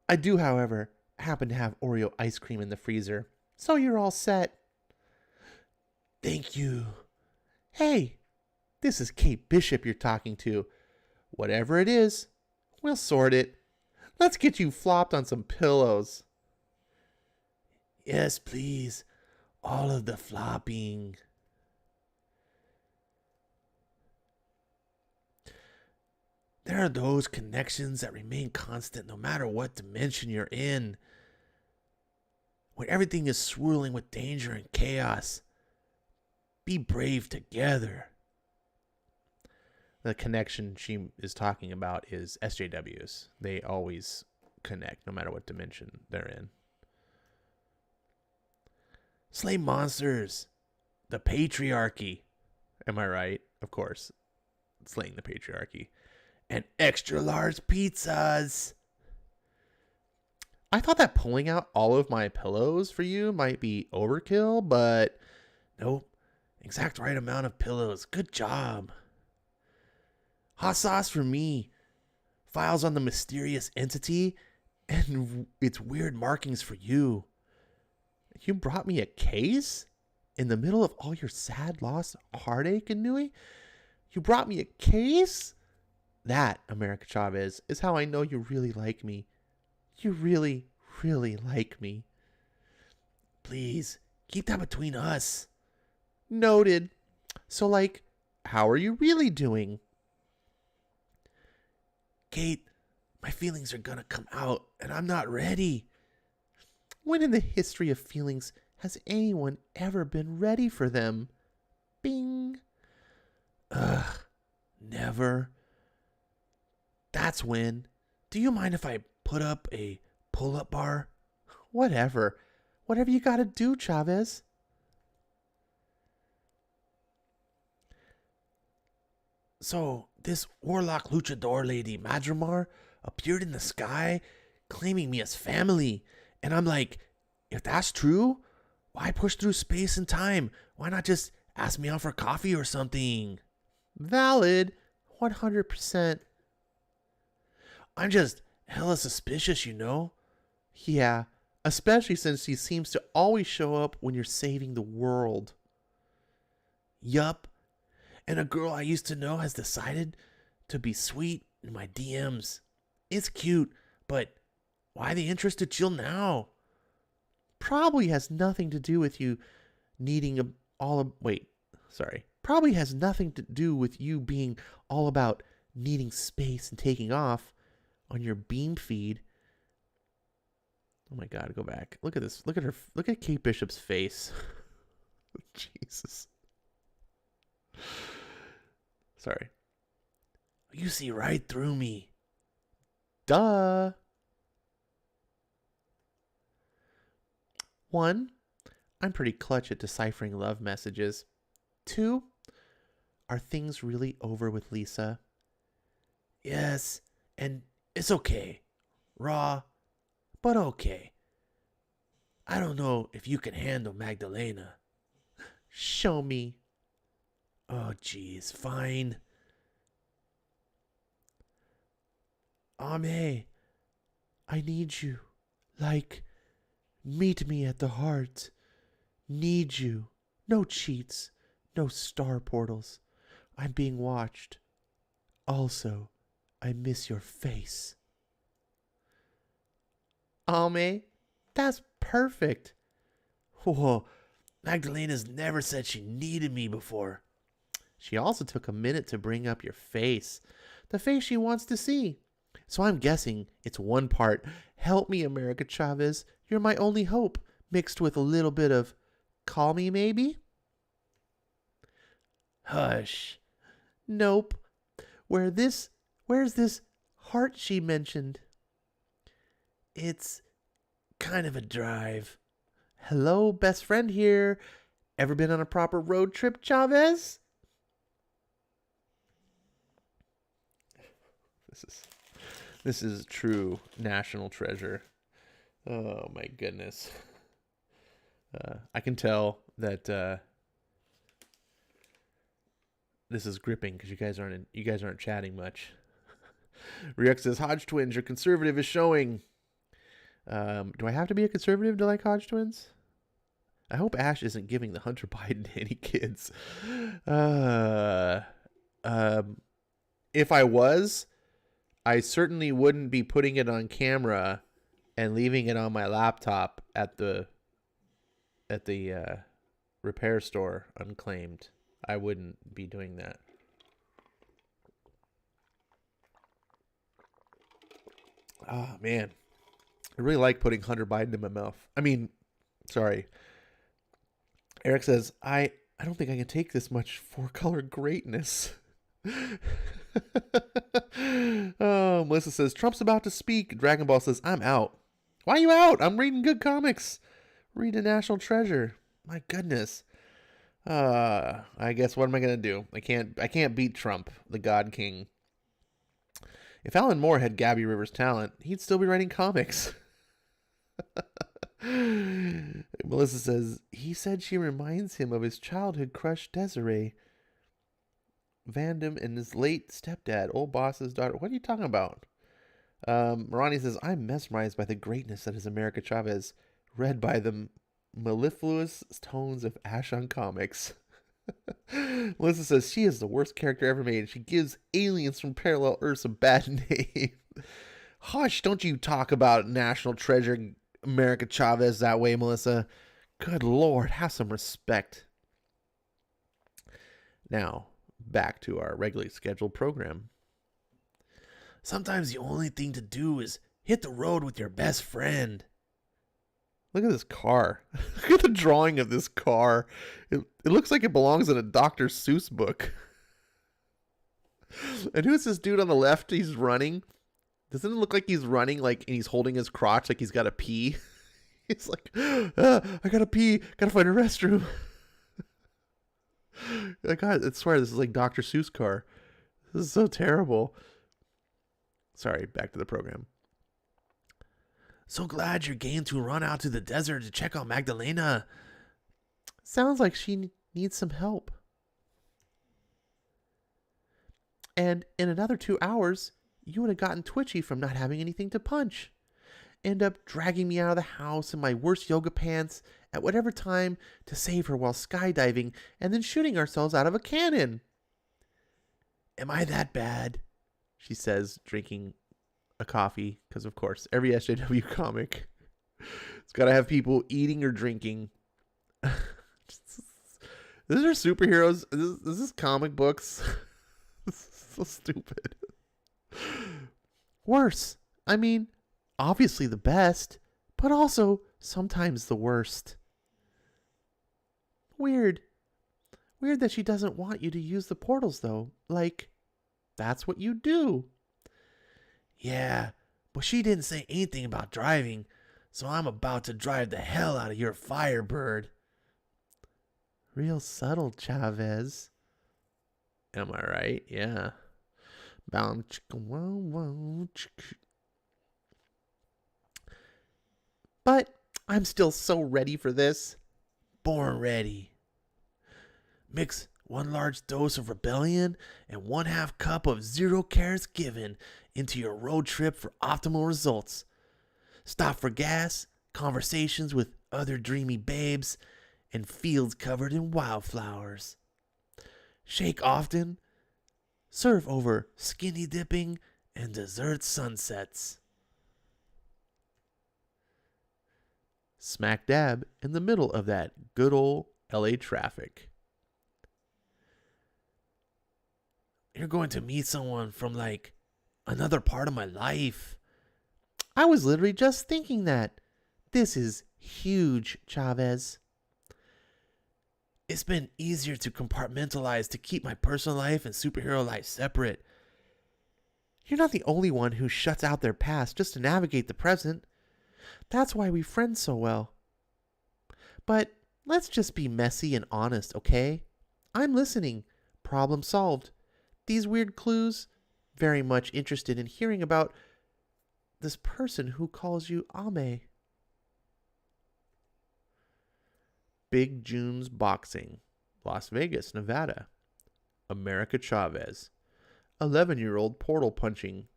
I do, however, happen to have Oreo ice cream in the freezer, so you're all set. Thank you. Hey, this is Kate Bishop you're talking to. Whatever it is, we'll sort it. Let's get you flopped on some pillows. Yes, please. All of the flopping. There are those connections that remain constant no matter what dimension you're in. Where everything is swirling with danger and chaos. Be brave together. The connection she is talking about is SJWs. They always connect no matter what dimension they're in. Slay monsters. The patriarchy. Am I right? Of course. Slaying the patriarchy. And extra large pizzas. I thought that pulling out all of my pillows for you might be overkill, but nope. Exact right amount of pillows. Good job. Hot sauce for me. Files on the mysterious entity and its weird markings for you. You brought me a case? In the middle of all your sad loss, heartache, and Nui? You brought me a case? That, America Chavez, is how I know you really like me. you really, really like me. Please, keep that between us. Noted. So, like, how are you really doing? Kate, my feelings are gonna come out, and I'm not ready. When in the history of feelings has anyone ever been ready for them? Bing. Ugh, never. That's when. Do you mind if I put up a pull-up bar? Whatever. Whatever you gotta do, Chavez. So, this warlock luchador lady, Madramar, appeared in the sky, claiming me as family. And I'm like, if that's true, why push through space and time? Why not just ask me out for coffee or something? Valid. 100%. I'm just hella suspicious, you know? Yeah, especially since she seems to always show up when you're saving the world. Yup. And a girl I used to know has decided to be sweet in my DMs. It's cute, but why the interest to chill now? Probably has nothing to do with you needing Probably has nothing to do with you being all about needing space and taking off on your beam feed. Oh my God, go back. Look at this. Look at her. Look at Kate Bishop's face. Jesus. Sorry. You see right through me. Duh. 1, I'm pretty clutch at deciphering love messages. 2, are things really over with Lisa? Yes, and it's okay. Raw, but okay. I don't know if you can handle Magdalena. Show me. Oh, geez, fine. Ame, I need you. Like, meet me at the heart. Need you. No cheats. No star portals. I'm being watched. Also, I miss your face. Ame, that's perfect. Whoa, Magdalena's never said she needed me before. She also took a minute to bring up your face. The face she wants to see. So I'm guessing it's one part, help me, America Chavez, you're my only hope, mixed with a little bit of, call me maybe? Hush. Nope. Where's this heart she mentioned? It's kind of a drive. Hello, best friend here. Ever been on a proper road trip, Chavez? This is true national treasure. Oh my goodness. I can tell that this is gripping because you guys aren't chatting much. Ryuk says Hodge twins, your conservative is showing. Do I have to be a conservative to like Hodge twins? I hope Ash isn't giving the Hunter Biden to any kids. If I was, I certainly wouldn't be putting it on camera and leaving it on my laptop at the repair store unclaimed. I wouldn't be doing that. Oh, man. I really like putting Hunter Biden in my mouth. I mean, sorry. Eric says, I don't think I can take this much four-color greatness. Oh, Melissa says, Trump's about to speak. Dragon Ball says, I'm out. Why are you out? I'm reading good comics. Reading National Treasure. My goodness. I guess what am I gonna do? I can't beat Trump, the God King. If Alan Moore had Gabby Rivers' talent, he'd still be writing comics. Melissa says, he said she reminds him of his childhood crush Desiree. Vandam and his late stepdad, old boss's daughter. What are you talking about? Marani says, I'm mesmerized by the greatness that is America Chavez, read by the mellifluous tones of Ash on Comics. Melissa says, she is the worst character ever made. She gives aliens from parallel Earths a bad name. Hush, don't you talk about National Treasure America Chavez that way, Melissa. Good Lord, have some respect. Now, back to our regularly scheduled program. Sometimes the only thing to do is hit the road with your best friend. Look at this car. Look at the drawing of this car. It looks like it belongs in a Dr. Seuss book. And who's this dude on the left? He's running. Doesn't it look like he's running and he's holding his crotch like he's got to pee? He's like, I gotta pee. Gotta find a restroom. God, I swear this is like Dr. Seuss car. This is so terrible. Sorry, back to the program. So glad you're game to run out to the desert to check on Magdalena. Sounds like she needs some help. And in another 2 hours, you would have gotten twitchy from not having anything to punch. End up dragging me out of the house in my worst yoga pants at whatever time to save her while skydiving and then shooting ourselves out of a cannon. Am I that bad? She says, drinking a coffee, because of course, every SJW comic, it's got to have people eating or drinking. These are superheroes. This is comic books. This is so stupid. Worse. I mean, obviously the best, but also sometimes the worst. Weird. Weird that she doesn't want you to use the portals, though. Like, that's what you do. Yeah, but she didn't say anything about driving, so I'm about to drive the hell out of your Firebird. Real subtle, Chavez. Am I right? Yeah. But I'm still so ready for this. Born ready. Mix 1 large dose of rebellion and 1/2 cup of 0 cares given into your road trip for optimal results. Stop for gas, conversations with other dreamy babes, and fields covered in wildflowers. Shake often. Serve over skinny dipping and dessert sunsets. Smack dab in the middle of that good old LA traffic. You're going to meet someone from another part of my life. I was literally just thinking that. This is huge, Chavez. It's been easier to compartmentalize to keep my personal life and superhero life separate. You're not the only one who shuts out their past just to navigate the present. That's why we friend so well. But let's just be messy and honest, okay? I'm listening. Problem solved. These weird clues, very much interested in hearing about this person who calls you Ame. Big June's Boxing, Las Vegas, Nevada. America Chavez, 11-year-old portal punching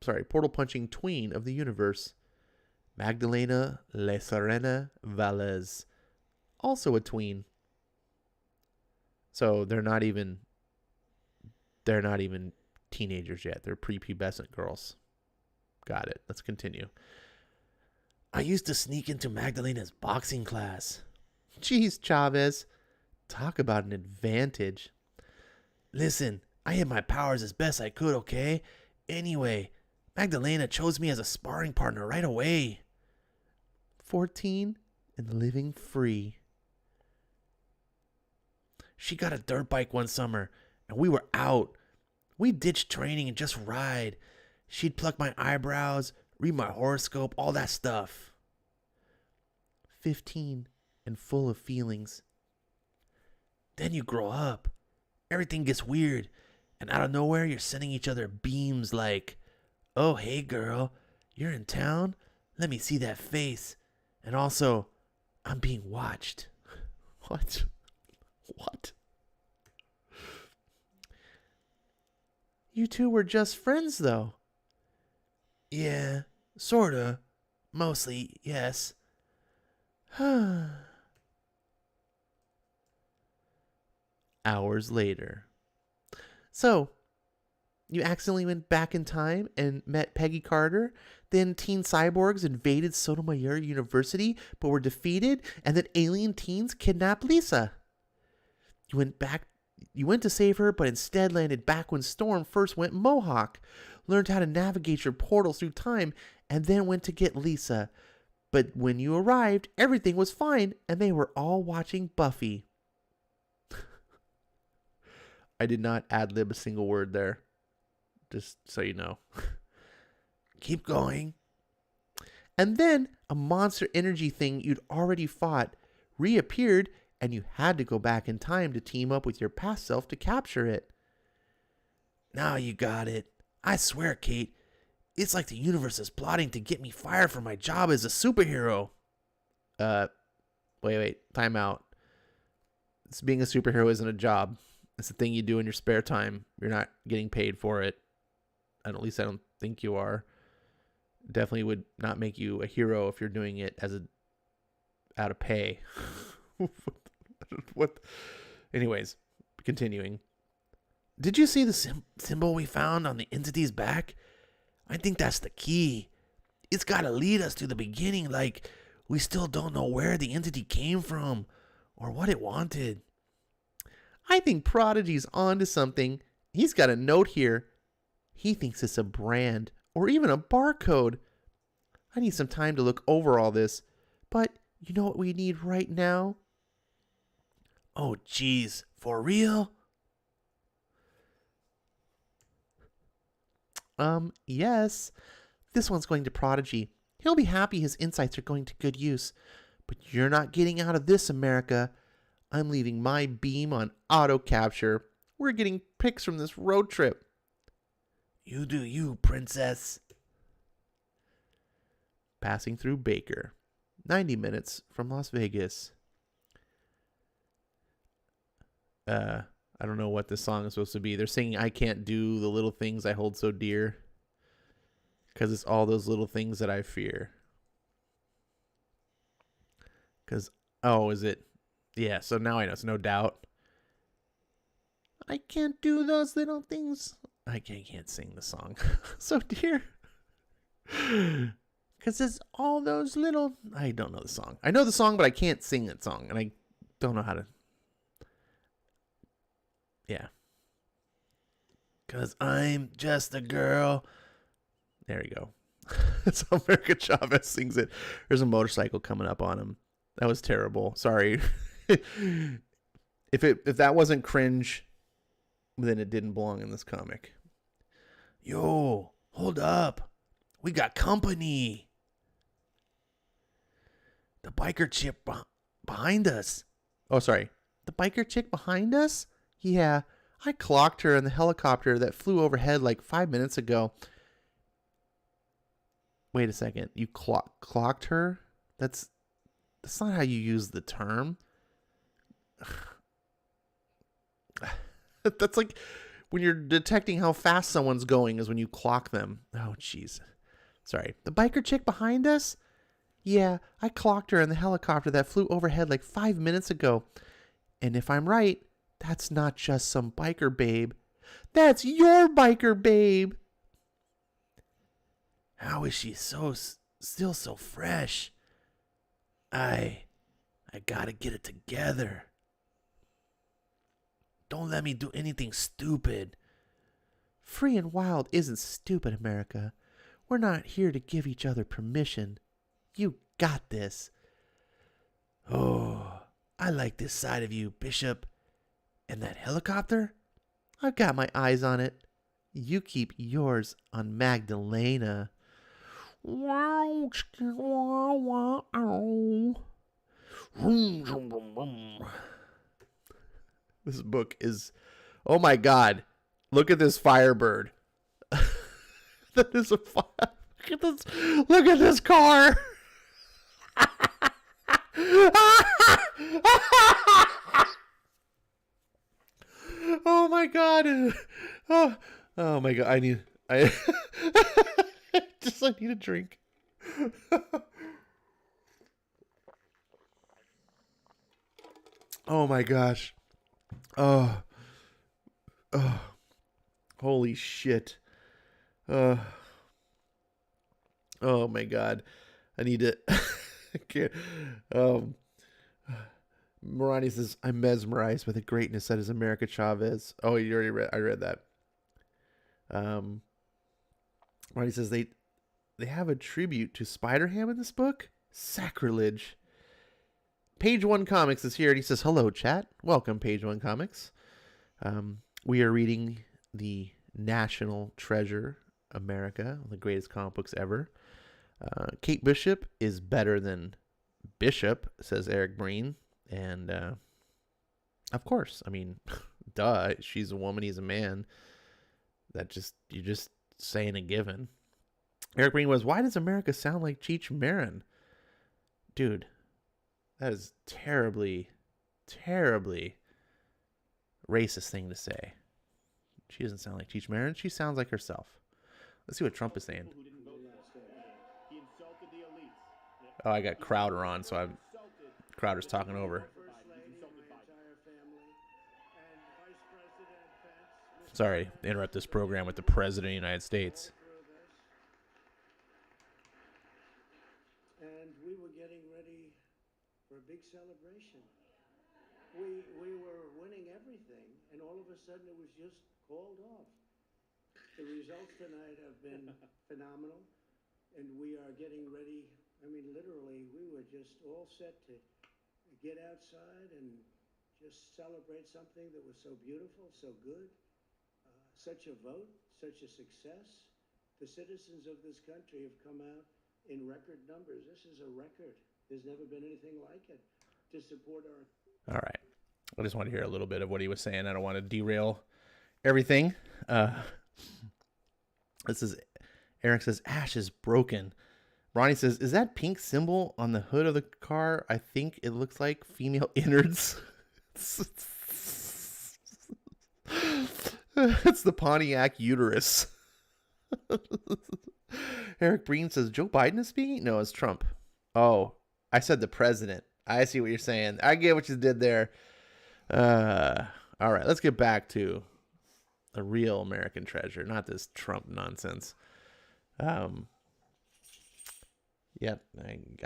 tween of the universe. Magdalena Le Serena Valles, also a tween. So they're not even teenagers yet. They're prepubescent girls. Got it. Let's continue. I used to sneak into Magdalena's boxing class. Jeez, Chavez. Talk about an advantage. Listen, I hid my powers as best I could, okay? Anyway, Magdalena chose me as a sparring partner right away. 14 and living free. She got a dirt bike one summer, and we were out. We ditched training and just ride. She'd pluck my eyebrows, read my horoscope, all that stuff. 15 and full of feelings. Then you grow up. Everything gets weird, and out of nowhere you're sending each other beams like, oh, hey girl, you're in town? Let me see that face. And also, I'm being watched. What? What? You two were just friends, though. Yeah, sorta. Mostly, yes. Hours later. So, You accidentally went back in time and met Peggy Carter. Then teen cyborgs invaded Sotomayor University but were defeated. And then alien teens kidnapped Lisa. You went to save her, but instead landed back when Storm first went Mohawk. Learned how to navigate your portals through time, and then went to get Lisa. But when you arrived, everything was fine, and they were all watching Buffy. I did not ad-lib a single word there. Just so you know. Keep going. And then a monster energy thing you'd already fought reappeared, and you had to go back in time to team up with your past self to capture it. Now you got it. I swear, Kate, it's like the universe is plotting to get me fired from my job as a superhero. Wait, time out. Being a superhero isn't a job. It's a thing you do in your spare time. You're not getting paid for it. At least I don't think you are. Definitely would not make you a hero if you're doing it out of pay. What? Anyways, continuing. Did you see the symbol we found on the entity's back? I think that's the key. It's got to lead us to the beginning, like we still don't know where the entity came from or what it wanted. I think Prodigy's onto something. He's got a note here. He thinks it's a brand or even a barcode. I need some time to look over all this, but you know what we need right now? Oh, geez, for real? Yes. This one's going to Prodigy. He'll be happy his insights are going to good use. But you're not getting out of this, America. I'm leaving my beam on auto capture. We're getting pics from this road trip. You do you, princess. Passing through Baker. 90 minutes from Las Vegas. I don't know what this song is supposed to be. They're singing I Can't Do the Little Things I Hold So Dear. Because it's all those little things that I fear. Because, is it? Yeah, so now I know. It's No Doubt. I can't do those little things. I can't sing the song. So dear. Because it's all those little... I don't know the song. I know the song, but I can't sing that song. And I don't know how to... Yeah. Because I'm just a girl. There we go. So America Chavez sings it. There's a motorcycle coming up on him. That was terrible. Sorry. If that wasn't cringe, then it didn't belong in this comic. Yo, hold up. We got company. The biker chick behind us. Oh, sorry. The biker chick behind us? Yeah, I clocked her in the helicopter that flew overhead like 5 minutes ago. Wait a second. You clocked her? That's not how you use the term. That's like when you're detecting how fast someone's going is when you clock them. Oh, jeez. Sorry. The biker chick behind us? Yeah, I clocked her in the helicopter that flew overhead like 5 minutes ago. And if I'm right, that's not just some biker babe. That's your biker babe. How is she still so fresh? I gotta get it together. Don't let me do anything stupid. Free and wild isn't stupid, America. We're not here to give each other permission. You got this. Oh, I like this side of you, Bishop. And that helicopter? I've got my eyes on it. You keep yours on Magdalena. This book is... Oh my God. Look at this Firebird. That is a fire. Look at this. Look at this car. Oh my God. Oh my God. I need a drink. Oh my gosh. Oh. Holy shit. Oh my god. I need to. I can't. Um, Morani says, I'm mesmerized by the greatness that is America Chavez. Oh, you already read. I read that. Morani says they have a tribute to Spider-Ham in this book. Sacrilege. Page One Comics is here, and he says, "Hello, chat. Welcome, Page One Comics. We are reading the National Treasure, America, the greatest comic books ever. Kate Bishop is better than Bishop," says Eric Breen. And of course, I mean, duh, she's a woman, he's a man. You're just saying a given. Eric Breen was, why does America sound like Cheech Marin? Dude, that is terribly, terribly racist thing to say. She doesn't sound like Cheech Marin. She sounds like herself. Let's see what Trump is saying. Oh, I got Crowder on, so Crowder's talking over. Sorry to interrupt this program with the President of the United States. And we were getting ready for a big celebration. We were winning everything, and all of a sudden it was just called off. The results tonight have been phenomenal, and we are getting ready. I mean, literally, we were just all set to get outside and just celebrate something that was so beautiful, so good. Such a vote, such a success. The citizens of this country have come out in record numbers. This is a record. There's never been anything like it to support our... All right. I just want to hear a little bit of what he was saying. I don't want to derail everything. This is Eric says, Ash is broken. Ronnie says, is that pink symbol on the hood of the car? I think it looks like female innards. It's the Pontiac uterus. Eric Breen says, Joe Biden is speaking? No, it's Trump. Oh, I said the president. I see what you're saying. I get what you did there. All right, let's get back to a real American treasure, not this Trump nonsense. Yep,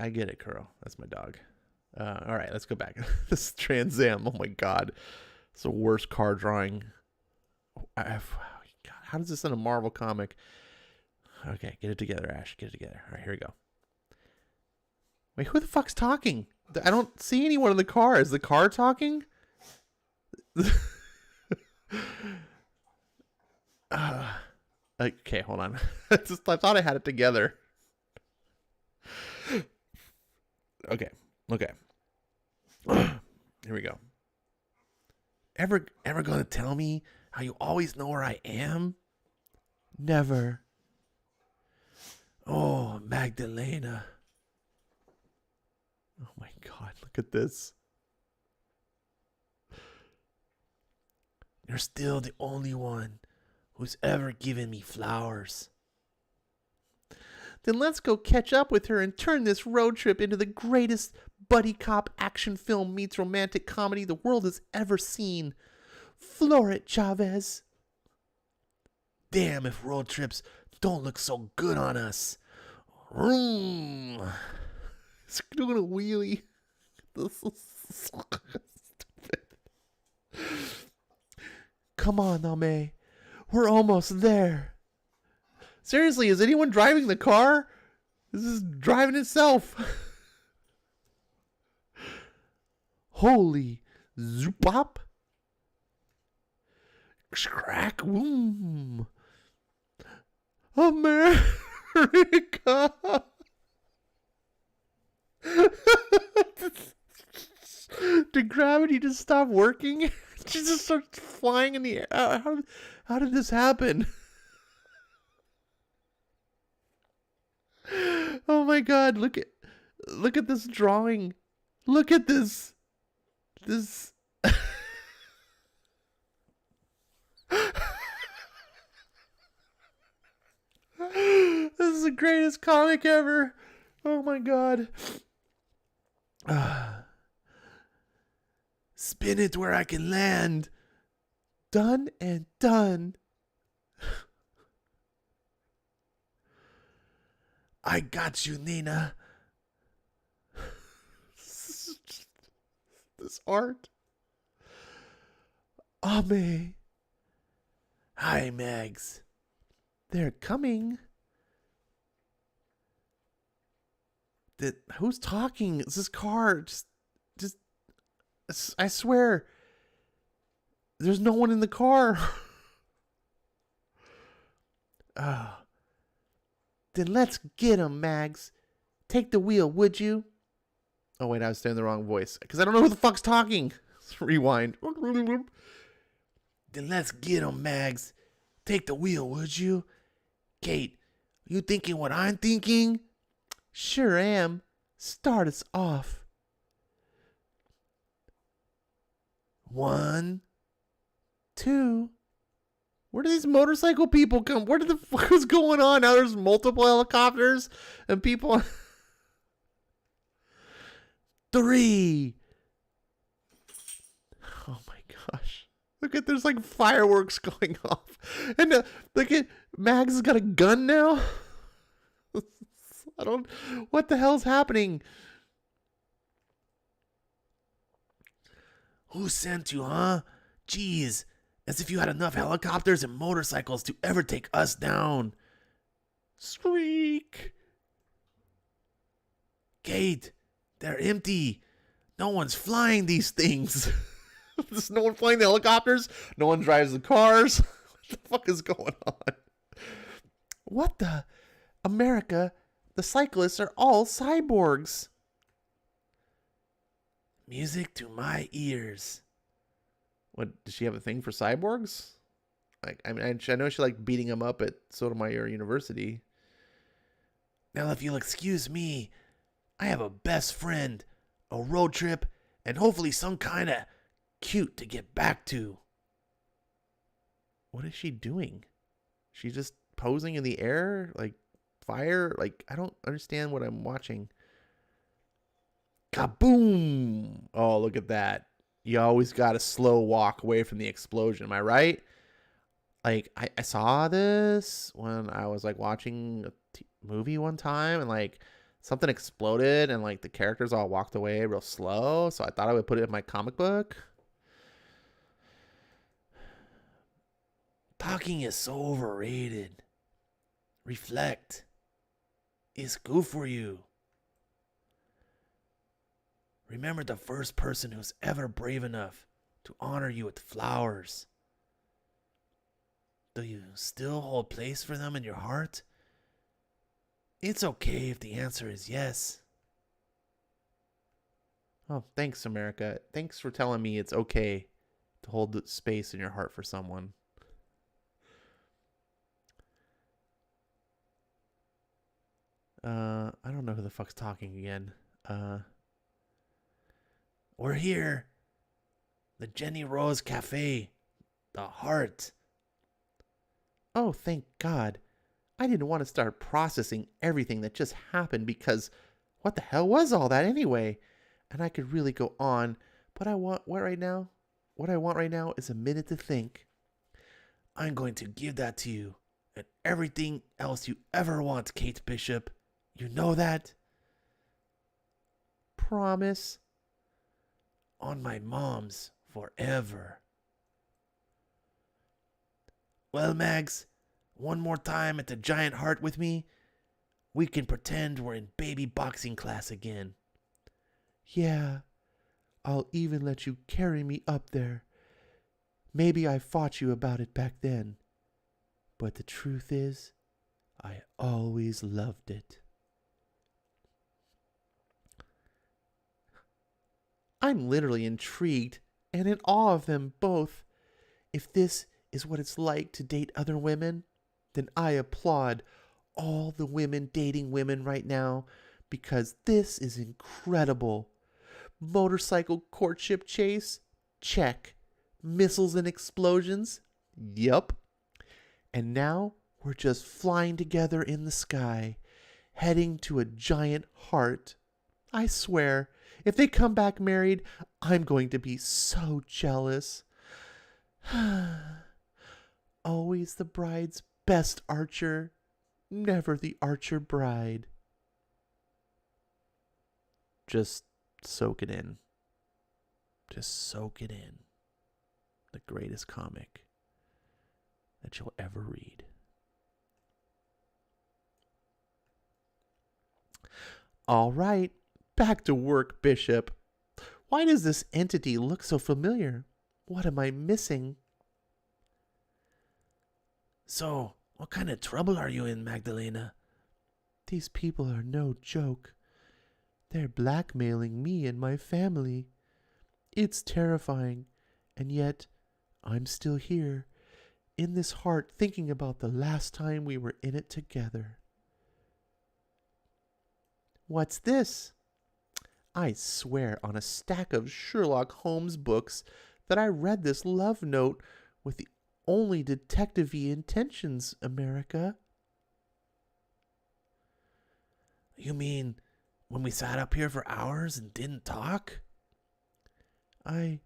I get it, Curl. That's my dog. All right, let's go back. This Trans Am. Oh my God, it's the worst car drawing. God, how does this in a Marvel comic? Okay, get it together, Ash. Get it together. All right, here we go. Wait, who the fuck's talking? I don't see anyone in the car. Is the car talking? Okay, hold on. I thought I had it together. Okay. Here we go. Ever gonna tell me how you always know where I am? Never. Oh, Magdalena. Oh my God, look at this. You're still the only one who's ever given me flowers. Then let's go catch up with her and turn this road trip into the greatest buddy cop action film meets romantic comedy the world has ever seen. Floor it, Chavez. Damn if road trips don't look so good on us. Vroom. It's doing a wheelie. This is so stupid. Come on, Ame. We're almost there. Seriously, is anyone driving the car? This is driving itself. Holy zoopop. Crack boom. America. Did gravity just stop working? She just starts flying in the air. How did this happen? Oh my God, look at this drawing. Look at this. This This is the greatest comic ever. Oh my God. Spin it where I can land. Done and done. I got you, Nina. This art. Ame. Hi, Mags. They're coming. Who's talking? It's this car. Just. I swear. There's no one in the car. Then let's get him, Mags. Take the wheel, would you? Oh, wait, I was saying the wrong voice. Because I don't know who the fuck's talking. Let's rewind. Then let's get him, Mags. Take the wheel, would you? Kate, you thinking what I'm thinking? Sure am. Start us off. 1, 2. Where do these motorcycle people come? Where the fuck is going on? Now there's multiple helicopters and people. 3. Oh my gosh. Look at, there's like fireworks going off. And look at, Mags has got a gun now. What the hell's happening? Who sent you, huh? Jeez, as if you had enough helicopters and motorcycles to ever take us down. Squeak. Kate, they're empty. No one's flying these things. There's no one flying the helicopters. No one drives the cars. What the fuck is going on? What the? America, the cyclists are all cyborgs. Music to my ears. What, does she have a thing for cyborgs? Like, I mean, I know she liked beating them up at Sotomayor University. Now, if you'll excuse me, I have a best friend, a road trip, and hopefully some kind of cute to get back to. What is she doing? She's just posing in the air, like fire. Like, I don't understand what I'm watching. Kaboom! Oh, look at that. You always got to slow walk away from the explosion. Am I right? Like, I saw this when I was like watching a movie one time, and like something exploded and like the characters all walked away real slow. So I thought I would put it in my comic book. Talking is so overrated. Reflect. It's good for you. Remember the first person who's ever brave enough to honor you with flowers. Do you still hold place for them in your heart? It's okay if the answer is yes. Oh, thanks, America. Thanks for telling me it's okay to hold the space in your heart for someone. I don't know who the fuck's talking again. We're here. The Jenny Rose Cafe. The Heart. Oh, thank God. I didn't want to start processing everything that just happened because what the hell was all that anyway? And I could really go on, but what I want right now is a minute to think. I'm going to give that to you and everything else you ever want, Kate Bishop. You know that? Promise? On my mom's forever. Well, Mags, one more time at the giant heart with me. We can pretend we're in baby boxing class again. Yeah, I'll even let you carry me up there. Maybe I fought you about it back then. But the truth is, I always loved it. I'm literally intrigued and in awe of them both. If this is what it's like to date other women, then I applaud all the women dating women right now because this is incredible. Motorcycle courtship chase? Check. Missiles and explosions? Yup. And now we're just flying together in the sky, heading to a giant heart. I swear, if they come back married, I'm going to be so jealous. Always the bride's best archer, never the archer bride. Just soak it in. Just soak it in. The greatest comic that you'll ever read. All right, back to work, Bishop. Why does this entity look so familiar? What am I missing? So, what kind of trouble are you in, Magdalena? These people are no joke. They're blackmailing me and my family. It's terrifying, and yet I'm still here, in this heart, thinking about the last time we were in it together. What's this? I swear on a stack of Sherlock Holmes books that I read this love note with the only detective-y intentions, America. You mean when we sat up here for hours and didn't talk? I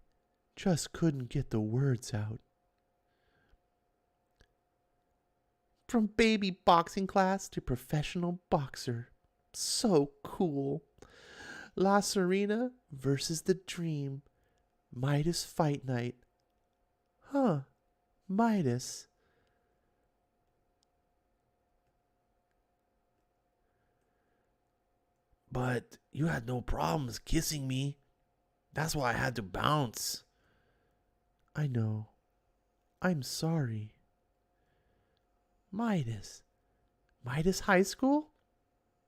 just couldn't get the words out. From baby boxing class to professional boxer. So cool. La Serena versus the Dream. Midas fight night. Huh. Midas. But you had no problems kissing me. That's why I had to bounce. I know. I'm sorry. Midas. Midas High School?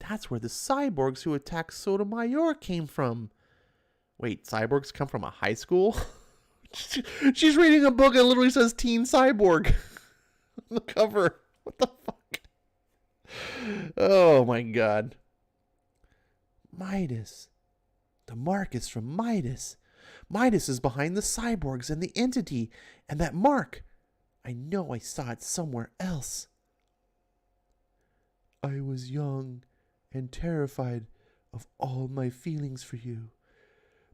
That's where the cyborgs who attacked Sotomayor came from. Wait, cyborgs come from a high school? She's reading a book and it literally says Teen Cyborg on the cover. What the fuck? Oh my god. Midas. The mark is from Midas. Midas is behind the cyborgs and the entity. And that mark, I know I saw it somewhere else. I was young and terrified of all my feelings for you.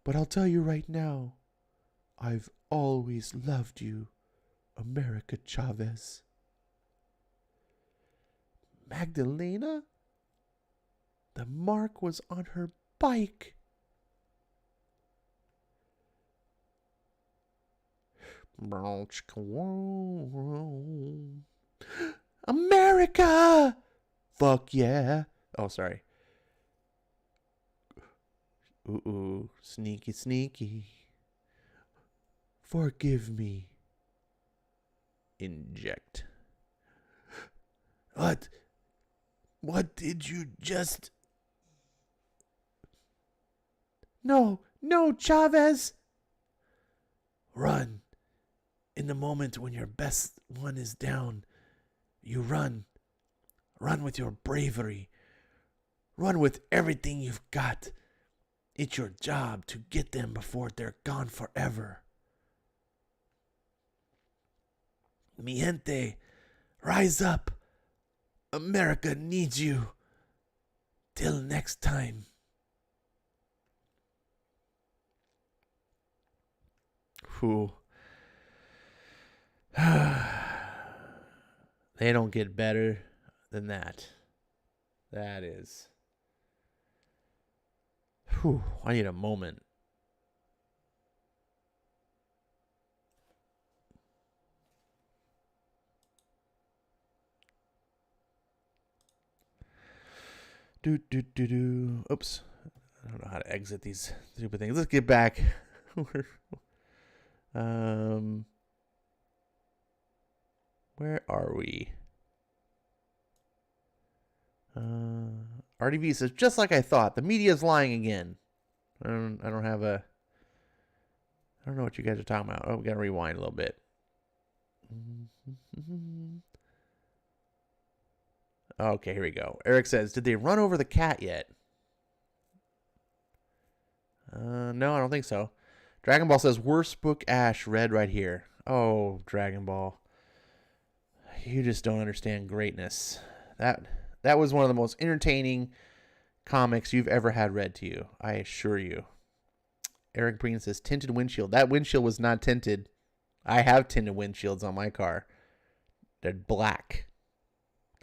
But I'll tell you right now, I've always loved you, America Chavez. Magdalena? The mark was on her bike. America! Fuck yeah. Oh, sorry. Ooh, sneaky, sneaky. Forgive me. Inject. What? What did you just... No, Chavez! Run. In the moment when your best one is down, you run. Run with your bravery. Run with everything you've got. It's your job to get them before they're gone forever. Mi gente, rise up. America needs you. Till next time. Whew. They don't get better than that. That is. Whew, I need a moment. Oops. I don't know how to exit these stupid things. Let's get back. Where are we? RDV says, just like I thought, the media is lying again. I don't know what you guys are talking about. Oh, we gotta rewind a little bit. Okay, here we go. Eric says, did they run over the cat yet? No, I don't think so. Dragon Ball says, worst book Ash read right here. Oh, Dragon Ball. You just don't understand greatness. That was one of the most entertaining comics you've ever had read to you. I assure you. Eric Breen says, tinted windshield. That windshield was not tinted. I have tinted windshields on my car. They're black.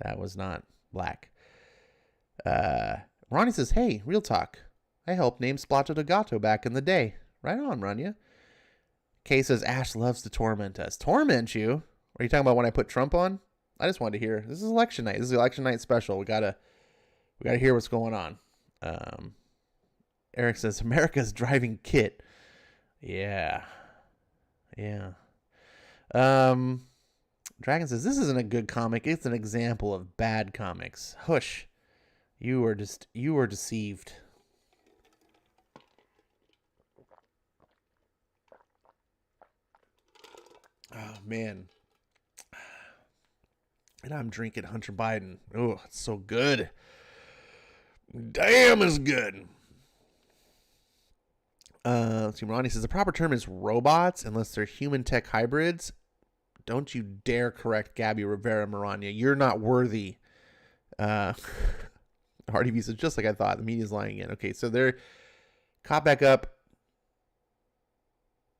That was not black. Ronnie says, hey, real talk. I helped name Splato de Gato back in the day. Right on, Rania. Kay says, Ash loves to torment us. Torment you? Are you talking about when I put Trump on? I just wanted to hear. This is election night. This is the election night special. We gotta hear what's going on. Eric says, America's driving kit. Yeah. Dragon says, this isn't a good comic. It's an example of bad comics. Hush. You were deceived. Oh, man. And I'm drinking Hunter Biden. Oh, it's so good. Damn, it's good. Let's see, Ronnie says, the proper term is robots unless they're human tech hybrids. Don't you dare correct Gabby Rivera, Marania. You're not worthy. RDV says, just like I thought. The media's lying again. Okay, so they're caught back up.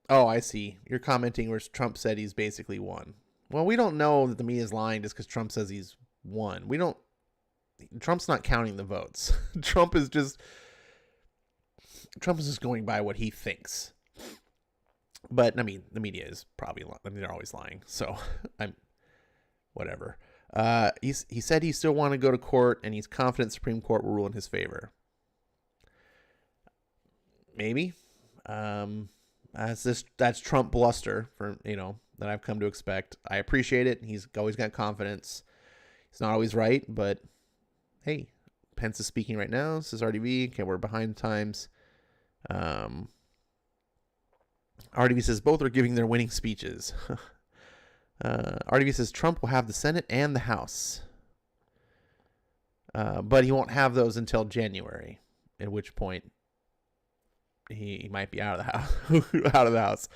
Oh, I see. You're commenting where Trump said he's basically won. Well, we don't know that the media's lying just because Trump says he's won. Trump's not counting the votes. Trump is just going by what he thinks. But, I mean, the media is probably, they're always lying. So, whatever. He said he still want to go to court, and he's confident the Supreme Court will rule in his favor. Maybe. That's Trump bluster that I've come to expect. I appreciate it. He's always got confidence. He's not always right, but hey, Pence is speaking right now. This is RDV. Okay, we're behind times. RDV says both are giving their winning speeches. RDV says Trump will have the Senate and the House. But he won't have those until January, at which point he might be out of the house.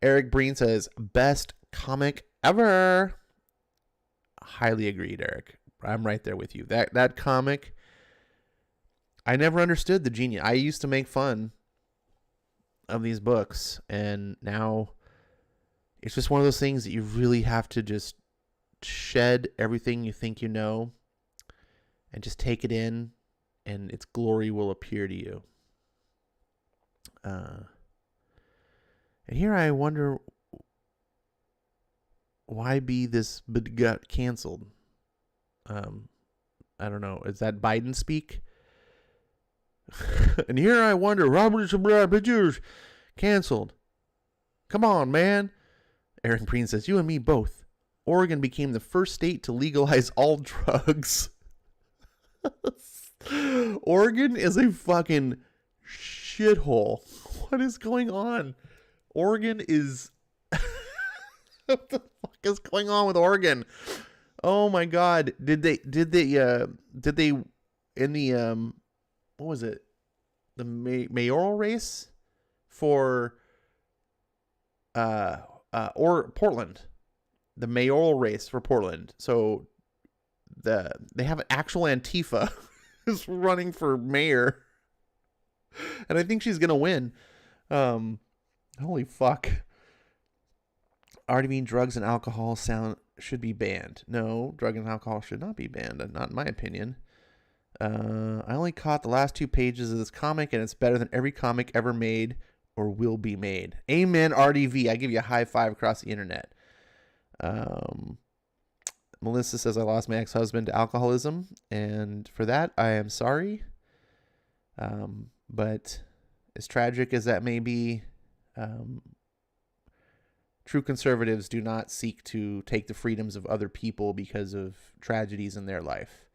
Eric Breen says, best comic ever. Highly agreed, Eric. I'm right there with you. That comic, I never understood the genius. I used to make fun of these books, and now it's just one of those things that you really have to just shed everything you think you know and just take it in, and its glory will appear to you. And here I wonder why this got canceled. I don't know. Is that Biden speak? And here I wonder, Robert pictures canceled. Come on, man. Aaron Green says, you and me both. Oregon became the first state to legalize all drugs. Oregon is a fucking shithole. What is going on? Oregon is... What the fuck is going on with Oregon? Oh my God. Did they in the what was it? The mayoral race for or Portland. The mayoral race for Portland. So they have an actual Antifa who's running for mayor. And I think she's going to win. Holy fuck. Already drugs and alcohol should be banned. No, drug and alcohol should not be banned. Not in my opinion. I only caught the last 2 pages of this comic, and it's better than every comic ever made or will be made. Amen, RDV. I give you a high five across the internet. Melissa says, I lost my ex-husband to alcoholism, and for that, I am sorry. But as tragic as that may be, true conservatives do not seek to take the freedoms of other people because of tragedies in their life.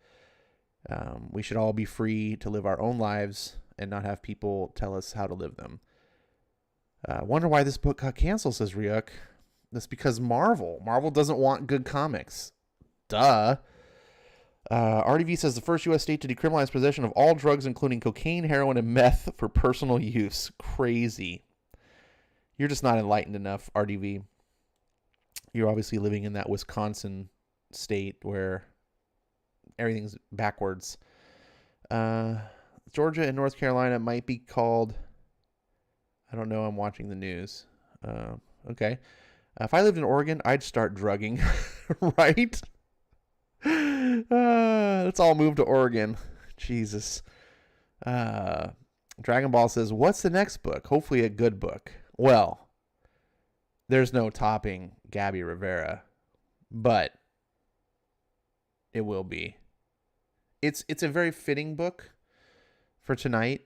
We should all be free to live our own lives and not have people tell us how to live them. Wonder why this book got canceled, says Ryuk. That's because Marvel doesn't want good comics. Duh. RDV says the first U.S. state to decriminalize possession of all drugs, including cocaine, heroin, and meth for personal use. Crazy. You're just not enlightened enough, RDV. You're obviously living in that Wisconsin state where everything's backwards. Georgia and North Carolina might be called... I don't know. I'm watching the news. Okay. If I lived in Oregon, I'd start drugging. Right? Let's all move to Oregon. Jesus. Dragon Ball says, what's the next book? Hopefully a good book. Well, there's no topping Gabby Rivera, but it will be. It's a very fitting book for tonight,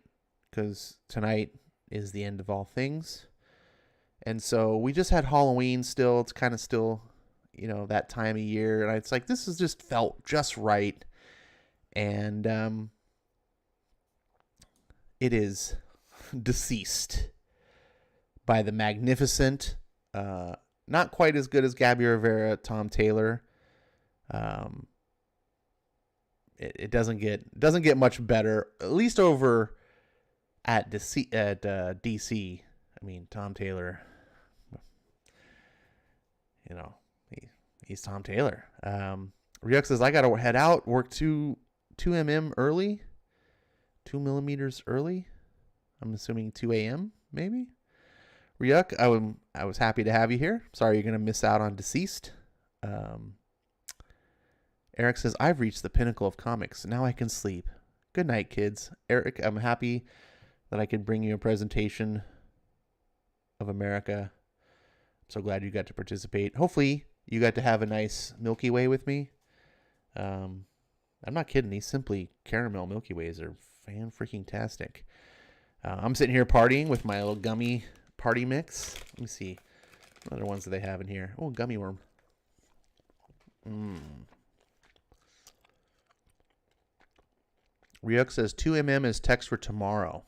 because tonight is the end of all things. And so we just had Halloween still. It's kind of still, that time of year. And it's like, this has just felt just right. And it is DCeased by the magnificent, not quite as good as Gabby Rivera, Tom Taylor. It doesn't get much better, at least over at DC. I mean, Tom Taylor, he's Tom Taylor. Ryuk says, I gotta head out, work 2 mm early, 2 millimeters early. I'm assuming 2 a.m. maybe. Ryuk, I was happy to have you here. Sorry you're gonna miss out on DCeased. Eric says, I've reached the pinnacle of comics. Now I can sleep. Good night, kids. Eric, I'm happy that I could bring you a presentation of America. I'm so glad you got to participate. Hopefully you got to have a nice Milky Way with me. I'm not kidding. These Simply Caramel Milky Ways are fan-freaking-tastic. I'm sitting here partying with my little gummy party mix. Let me see. What other ones do they have in here? Oh, gummy worm. Ryuk says 2 mm is text for tomorrow.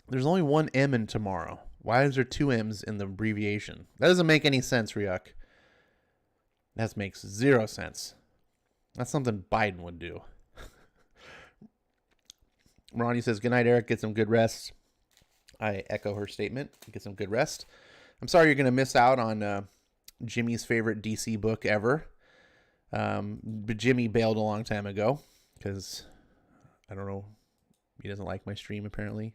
There's only one M in tomorrow. Why is there 2 M's in the abbreviation? That doesn't make any sense, Ryuk. That makes 0 sense. That's something Biden would do. Ronnie says, good night, Eric. Get some good rest. I echo her statement. Get some good rest. I'm sorry you're going to miss out on Jimmy's favorite DC book ever. But Jimmy bailed a long time ago because, I don't know, he doesn't like my stream apparently.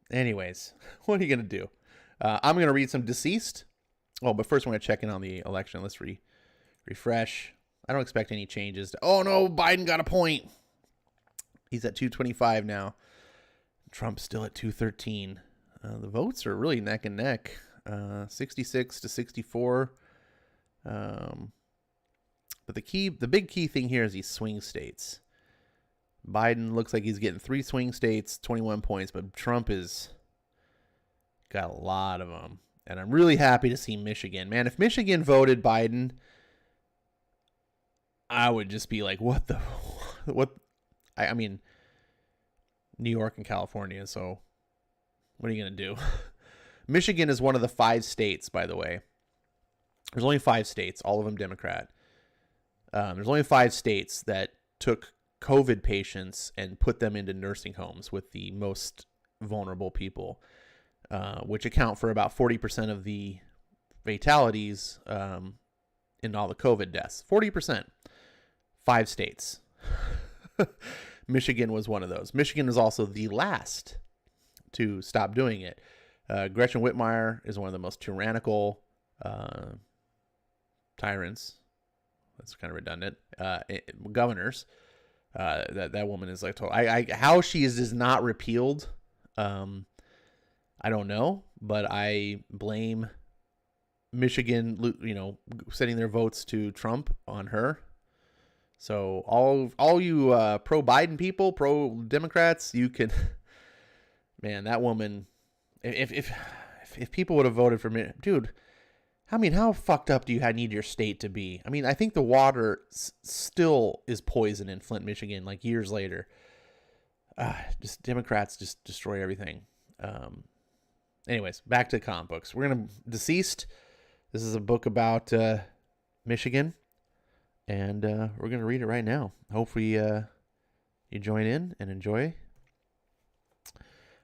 Anyways, what are you going to do? I'm going to read some DCeased. Oh, but first I'm going to check in on the election. Let's refresh. I don't expect any changes. Oh, no, Biden got a point. He's at 225 now. Trump's still at 213. The votes are really neck and neck. 66 to 64. But the big key thing here is these swing states. Biden looks like he's getting 3 swing states, 21 points, but Trump is got a lot of them. And I'm really happy to see Michigan. Man, if Michigan voted Biden, I would just be like, what? I mean, New York and California, so what are you going to do? Michigan is one of the 5 states, by the way. There's only 5 states, all of them Democrat. There's only 5 states that took COVID patients and put them into nursing homes with the most vulnerable people, which account for about 40% of the fatalities in all the COVID deaths. 40%. 5 states. Michigan was one of those. Michigan was also the last to stop doing it. Gretchen Whitmire is one of the most tyrannical tyrants. That's kind of redundant. Governors. That woman is like, how she is not repealed. I don't know, but I blame Michigan, sending their votes to Trump on her. So all you pro-Biden people, pro-Democrats, you can, man, that woman, if people would have voted for me, dude, how fucked up do you need your state to be? I mean, I think the water still is poison in Flint, Michigan, like years later. Just Democrats just destroy everything. Anyways, back to comic books. We're going to DCeased. This is a book about Michigan. And we're going to read it right now. Hopefully you join in and enjoy.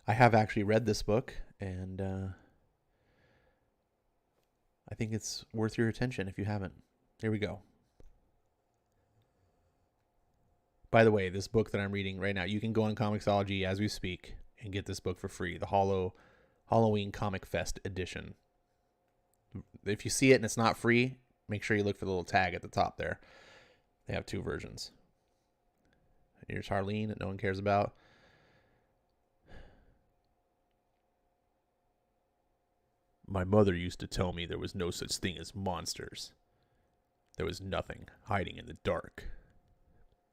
I have actually read this book, and I think it's worth your attention if you haven't. Here we go. By the way, this book that I'm reading right now, you can go on Comixology as we speak and get this book for free. The Halloween Comic Fest edition. If you see it and it's not free, make sure you look for the little tag at the top there. They have two versions. Here's Harleen that no one cares about. My mother used to tell me there was no such thing as monsters. There was nothing hiding in the dark.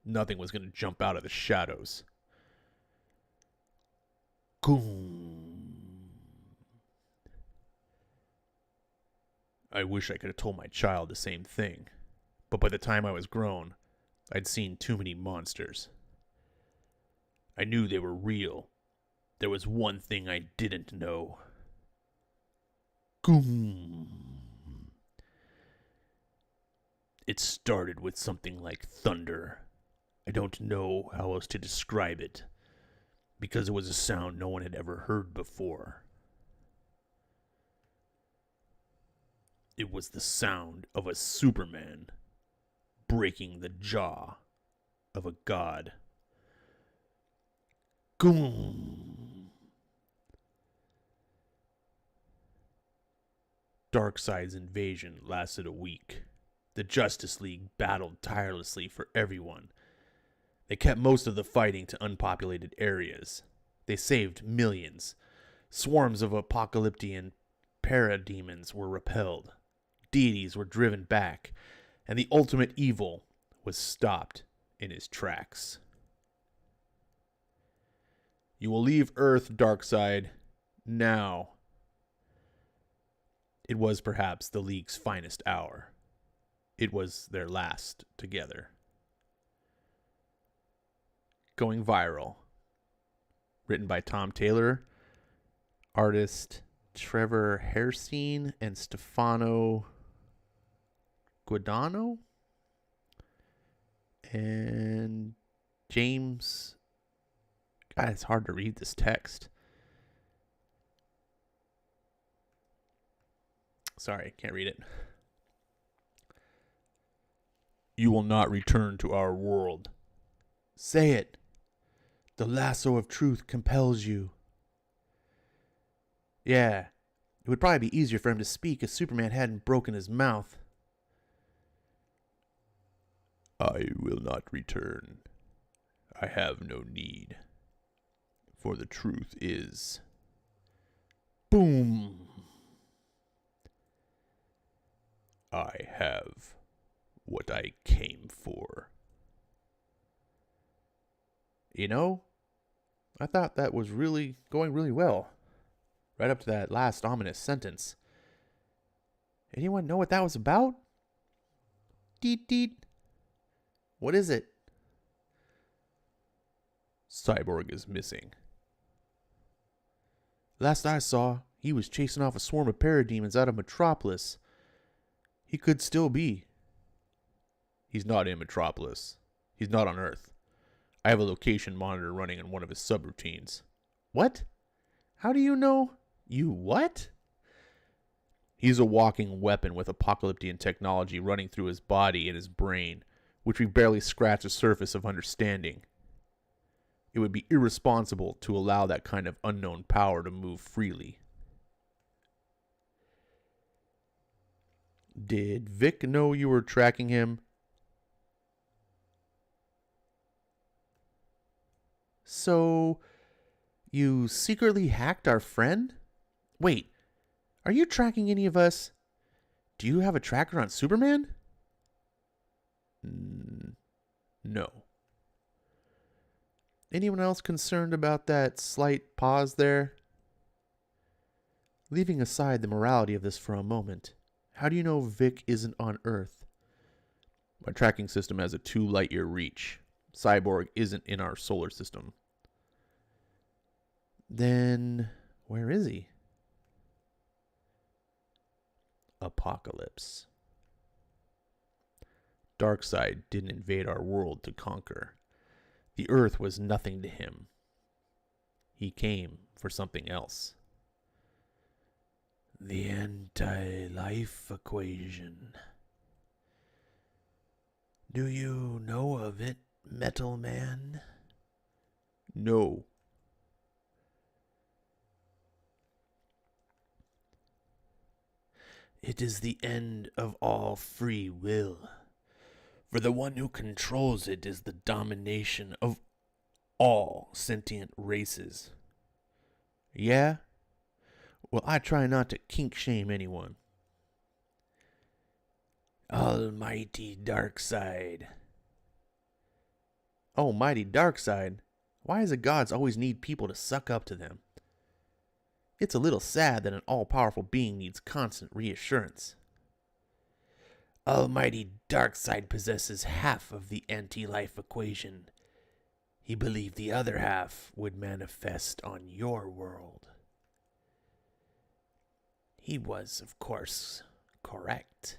Nothing was going to jump out of the shadows. Goom. I wish I could have told my child the same thing. But by the time I was grown, I'd seen too many monsters. I knew they were real. There was one thing I didn't know. Goom. It started with something like thunder. I don't know how else to describe it, because it was a sound no one had ever heard before. It was the sound of a Superman breaking the jaw of a god. Goom. Darkseid's invasion lasted a week. The Justice League battled tirelessly for everyone. They kept most of the fighting to unpopulated areas. They saved millions. Swarms of apocalyptic parademons were repelled. Deities were driven back. And the ultimate evil was stopped in his tracks. You will leave Earth, Darkseid, now. It was perhaps the League's finest hour. It was their last together. Going viral. Written by Tom Taylor, artist Trevor Hairsine and Stefano Guadagno, and James. God, it's hard to read this text. Sorry, can't read it. You will not return to our world. Say it. The lasso of truth compels you. Yeah, it would probably be easier for him to speak if Superman hadn't broken his mouth. I will not return. I have no need. For the truth is... Boom! I have what I came for. You know, I thought that was really going really well. Right up to that last ominous sentence. Anyone know what that was about? Deet deet. What is it? Cyborg is missing. Last I saw, he was chasing off a swarm of parademons out of Metropolis. He could still be. He's not in Metropolis. He's not on Earth. I have a location monitor running in one of his subroutines. What? How do you know? You what? He's a walking weapon with apocalyptic technology running through his body and his brain, which we barely scratch the surface of understanding. It would be irresponsible to allow that kind of unknown power to move freely. Did Vic know you were tracking him? So, you secretly hacked our friend? Wait, are you tracking any of us? Do you have a tracker on Superman? No. Anyone else concerned about that slight pause there? Leaving aside the morality of this for a moment, how do you know Vic isn't on Earth? My tracking system has a 2 light-year reach. Cyborg isn't in our solar system. Then, where is he? Apocalypse. Darkseid didn't invade our world to conquer. The Earth was nothing to him. He came for something else. The anti-life equation. Do you know of it, Metal Man? No. It is the end of all free will. For the one who controls it is the domination of all sentient races. Yeah? Well, I try not to kink shame anyone. Almighty Darkseid. Almighty Darkseid? Why does the gods always need people to suck up to them? It's a little sad that an all-powerful being needs constant reassurance. Almighty Darkseid possesses half of the anti-life equation. He believed the other half would manifest on your world. He was, of course, correct.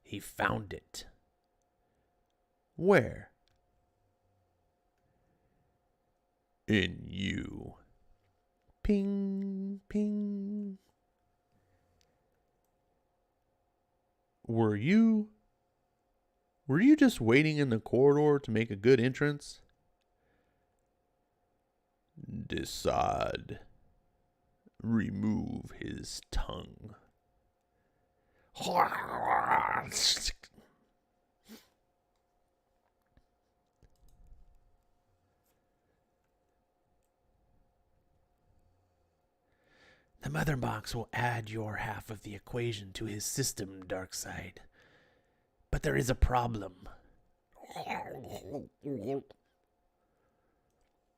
He found it. Where? In you. Ping, ping. Were you just waiting in the corridor to make a good entrance? Decide. Remove his tongue. The mother box will add your half of the equation to his system, Darkseid. But there is a problem.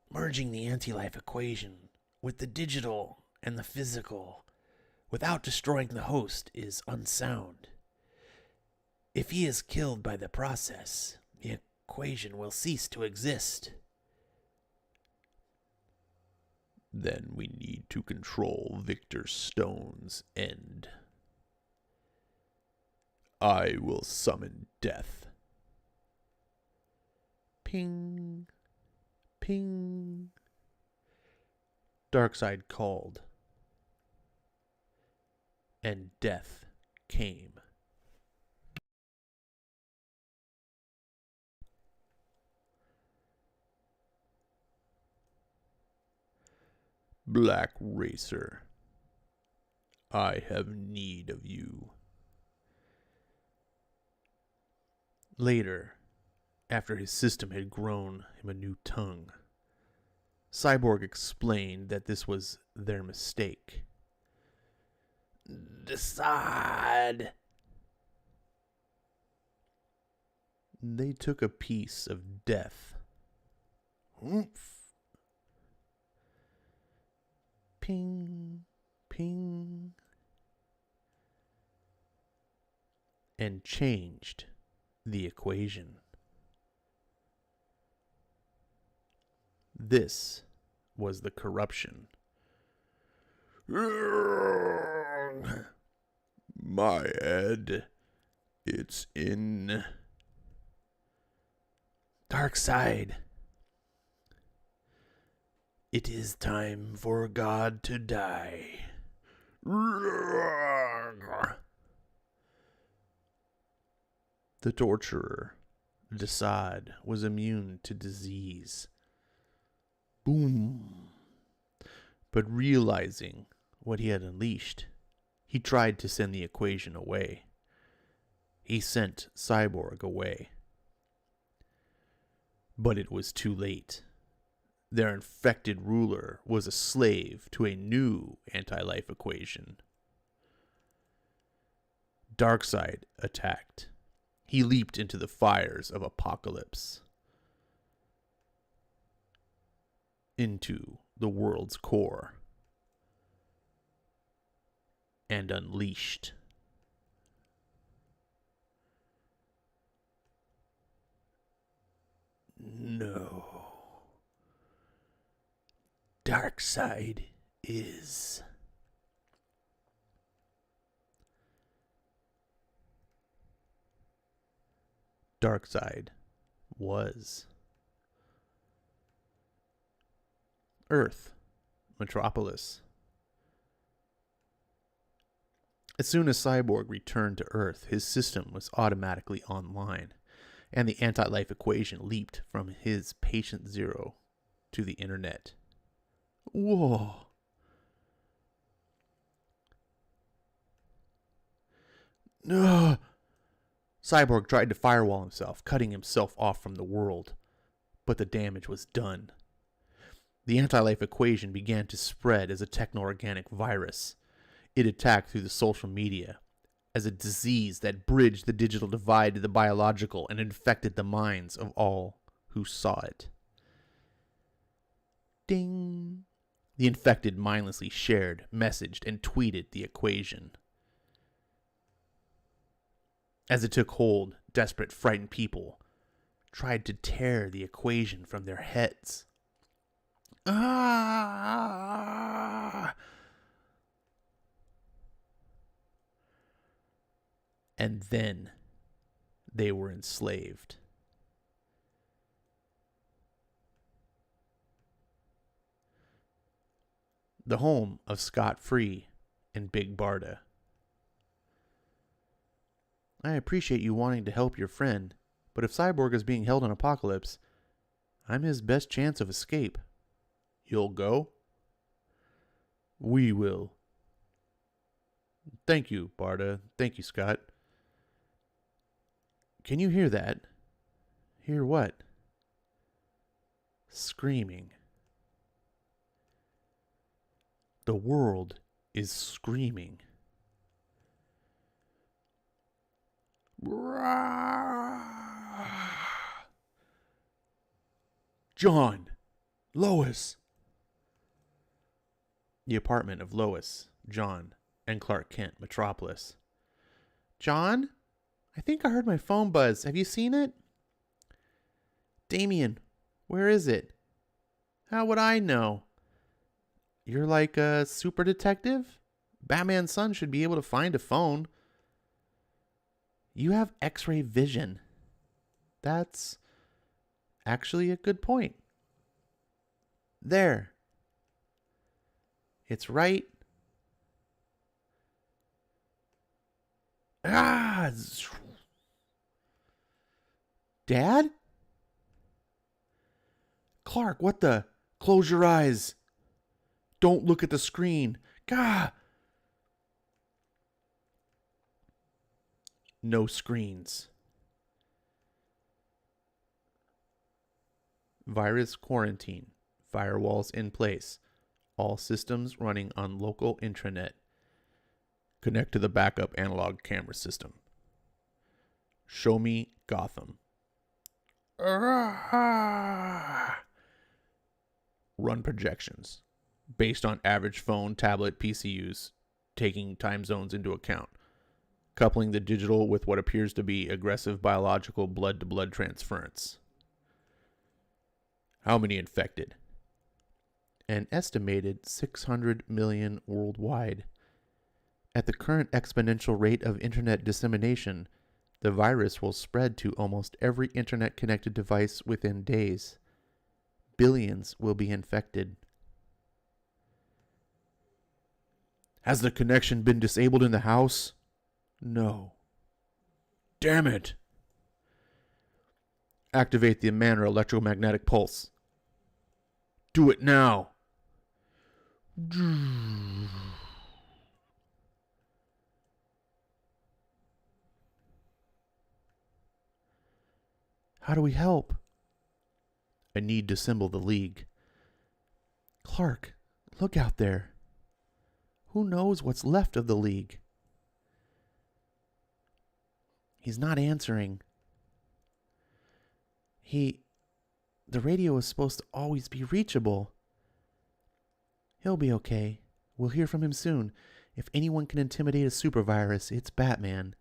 Merging the anti-life equation with the digital and the physical without destroying the host is unsound. If he is killed by the process, the equation will cease to exist. Then we need to control Victor Stone's end. I will summon death. Ping, ping. Darkseid called, and death came. Black Racer, I have need of you. Later, after his system had grown him a new tongue, Cyborg explained that this was their mistake. Decide. They took a piece of death. Oomph. Ping, ping. And changed the equation. This was the corruption. My head, it's in Darkseid. It is time for God to die. The torturer, DCeased, was immune to disease. Boom. But realizing what he had unleashed, he tried to send the equation away. He sent Cyborg away. But it was too late. Their infected ruler was a slave to a new anti-life equation. Darkseid attacked. He leaped into the fires of apocalypse. Into the world's core. And unleashed. No. Darkseid is. Darkseid was. Earth, Metropolis. As soon as Cyborg returned to Earth, his system was automatically online, and the anti-life equation leaped from his patient zero to the internet. Whoa. No. Cyborg tried to firewall himself, cutting himself off from the world, but the damage was done. The anti-life equation began to spread as a techno-organic virus. It attacked through the social media as a disease that bridged the digital divide to the biological and infected the minds of all who saw it. Ding! The infected mindlessly shared, messaged, and tweeted the equation. As it took hold, desperate, frightened people tried to tear the equation from their heads. Ah! And then they were enslaved. The home of Scott Free and Big Barda. I appreciate you wanting to help your friend, but if Cyborg is being held in Apocalypse, I'm his best chance of escape. You'll go? We will. Thank you, Barda. Thank you, Scott. Can you hear that? Hear what? Screaming. The world is screaming. John! Lois! The apartment of Lois, John, and Clark Kent, Metropolis. John? I think I heard my phone buzz. Have you seen it? Damien, where is it? How would I know? You're like a super detective? Batman's son should be able to find a phone. You have X-ray vision. That's actually a good point. There. It's right. Ah! Dad? Clark, what the? Close your eyes. Don't look at the screen. Gah! No screens. Virus quarantine. Firewalls in place. All systems running on local intranet. Connect to the backup analog camera system. Show me Gotham. Run projections. Based on average phone, tablet, PC use, taking time zones into account. Coupling the digital with what appears to be aggressive biological blood-to-blood transference. How many infected? An estimated 600 million worldwide. At the current exponential rate of internet dissemination, the virus will spread to almost every internet-connected device within days. Billions will be infected. Has the connection been disabled in the house? No. Damn it. Activate the Manor electromagnetic pulse. Do it now. How do we help? I need to assemble the League. Clark, look out there. Who knows what's left of the League? He's not answering. The radio is supposed to always be reachable. He'll be okay. We'll hear from him soon. If anyone can intimidate a supervirus, it's Batman.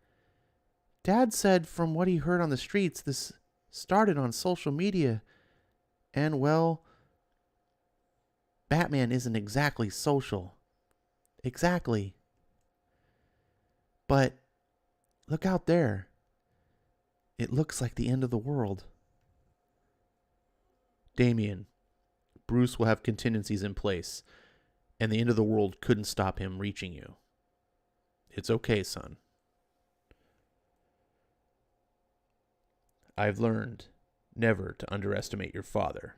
Dad said from what he heard on the streets, this started on social media. And, well, Batman isn't exactly social. Exactly. But look out there. It looks like the end of the world. Damien, Bruce will have contingencies in place, and the end of the world couldn't stop him reaching you. It's okay, son. I've learned never to underestimate your father.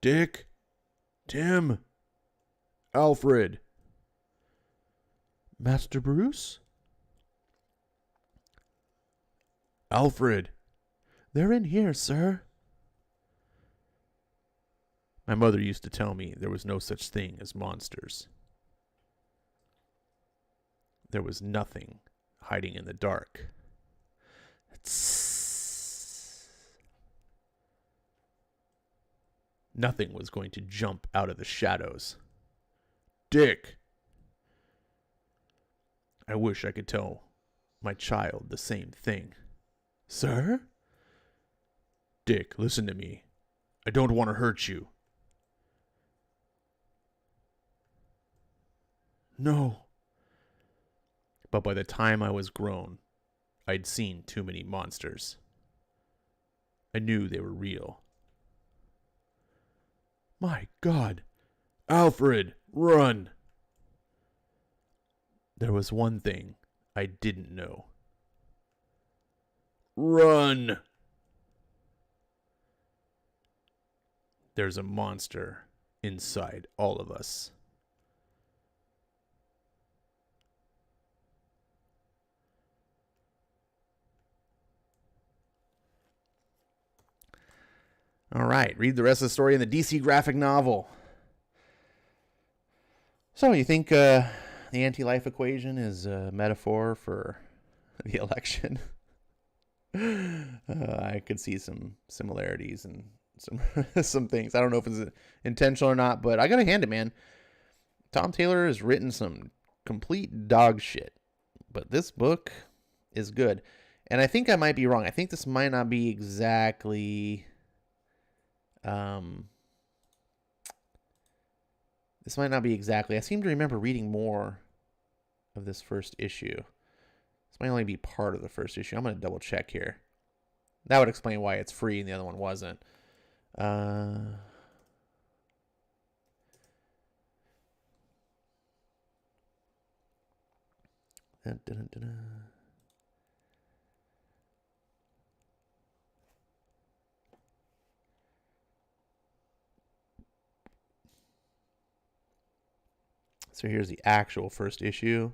Dick, Tim, Alfred. Master Bruce? Alfred, they're in here, sir. My mother used to tell me there was no such thing as monsters. There was nothing hiding in the dark. Nothing was going to jump out of the shadows. Dick! I wish I could tell my child the same thing. Sir? Dick, listen to me. I don't want to hurt you. No. But by the time I was grown, I'd seen too many monsters. I knew they were real. My God. Alfred, run! There was one thing I didn't know. Run! There's a monster inside all of us. All right, read the rest of the story in the DC graphic novel. So, you think the anti-life equation is a metaphor for the election? I could see some similarities and some things. I don't know if it's intentional or not, but I gotta hand it, man. Tom Taylor has written some complete dog shit, but this book is good. And I think I might be wrong. I think this might not be exactly... this might not be exactly... I seem to remember reading more of this first issue. This might only be part of the first issue. I'm going to double check here. That would explain why it's free and the other one wasn't. Dun, dun, dun, dun. So here's the actual first issue.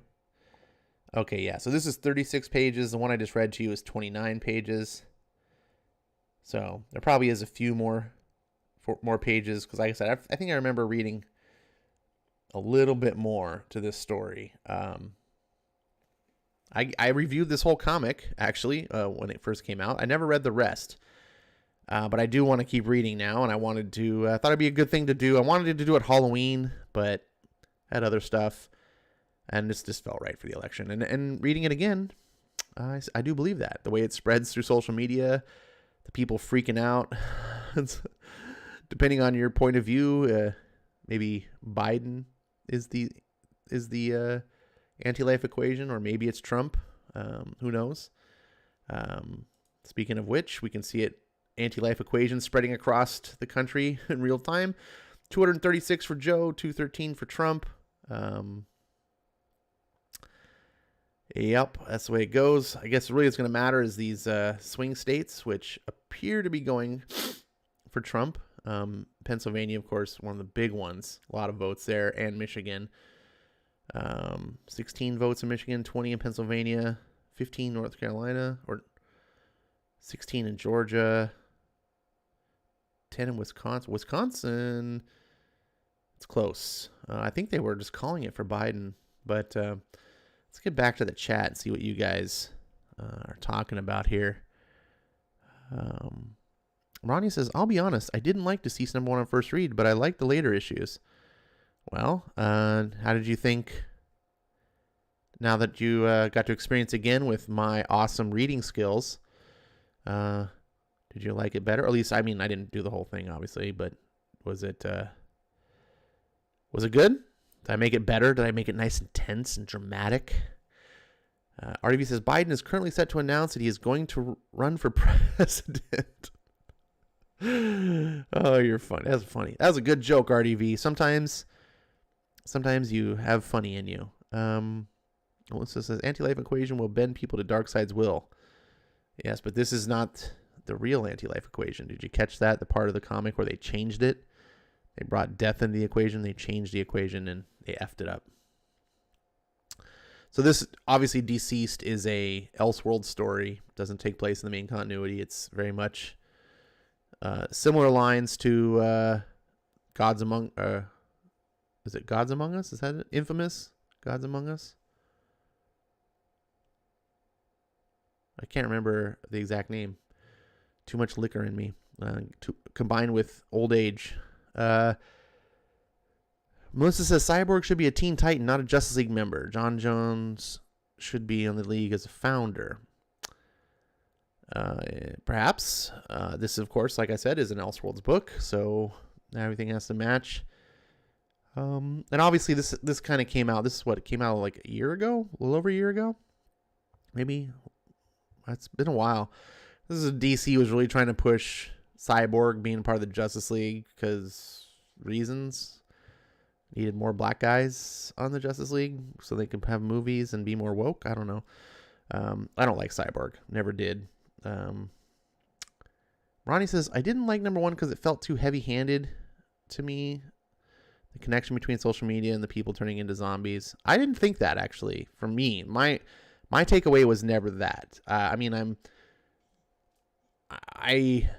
Okay, yeah. So this is 36 pages. The one I just read to you is 29 pages. So there probably is a few more pages because, like I said, I think I remember reading a little bit more to this story. I reviewed this whole comic, actually, when it first came out. I never read the rest. But I do want to keep reading now, and I wanted to... I thought it'd be a good thing to do. I wanted to do it Halloween, but... had other stuff, and this just felt right for the election. And reading it again, I do believe that. The way it spreads through social media, the people freaking out, depending on your point of view, maybe Biden is the anti-life equation, or maybe it's Trump. Who knows? Speaking of which, we can see it, anti-life equation spreading across the country in real time. 236 for Joe, 213 for Trump. Yep, that's the way it goes. I guess really what's going to matter is these swing states, which appear to be going for Trump. Pennsylvania, of course, one of the big ones. A lot of votes there, and Michigan. 16 votes in Michigan, 20 in Pennsylvania, 15 North Carolina, or 16 in Georgia, 10 in Wisconsin. Wisconsin, it's close. I think they were just calling it for Biden. But let's get back to the chat and see what you guys are talking about here. Ronnie says, I'll be honest, I didn't like DCeased #1 on first read, but I liked the later issues. Well, how did you think now that you got to experience again with my awesome reading skills? Did you like it better? Or at least, I mean, I didn't do the whole thing, obviously, but was it good? Did I make it better? Did I make it nice and tense and dramatic? RDV says, Biden is currently set to announce that he is going to run for president. Oh, you're funny. That's funny. That was a good joke, RDV. Sometimes you have funny in you. Melissa says, anti-life equation will bend people to Darkseid's will. Yes, but this is not the real anti-life equation. Did you catch that? The part of the comic where they changed it? They brought death into the equation, they changed the equation, and they effed it up. So this, obviously, DCeased is a Elseworld story. It doesn't take place in the main continuity. It's very much similar lines to Gods Among... is it Gods Among Us? Is that it? Infamous? Gods Among Us? I can't remember the exact name. Too much liquor in me. Combined with old age. Melissa says Cyborg should be a Teen Titan, not a Justice League member. John Jones should be on the league as a founder. Perhaps. This, of course, like I said, is an Elseworlds book, so everything has to match. And obviously this kind of came out. This is what, it came out like a year ago? A little over a year ago? Maybe. It's been a while. This is DC was really trying to push Cyborg being part of the Justice League because reasons. Needed more black guys on the Justice League so they could have movies and be more woke. I don't know. I don't like Cyborg. Never did. Ronnie says, I didn't like number 1 because it felt too heavy-handed to me. The connection between social media and the people turning into zombies. I didn't think that, actually. For me, my takeaway was never that. I mean, I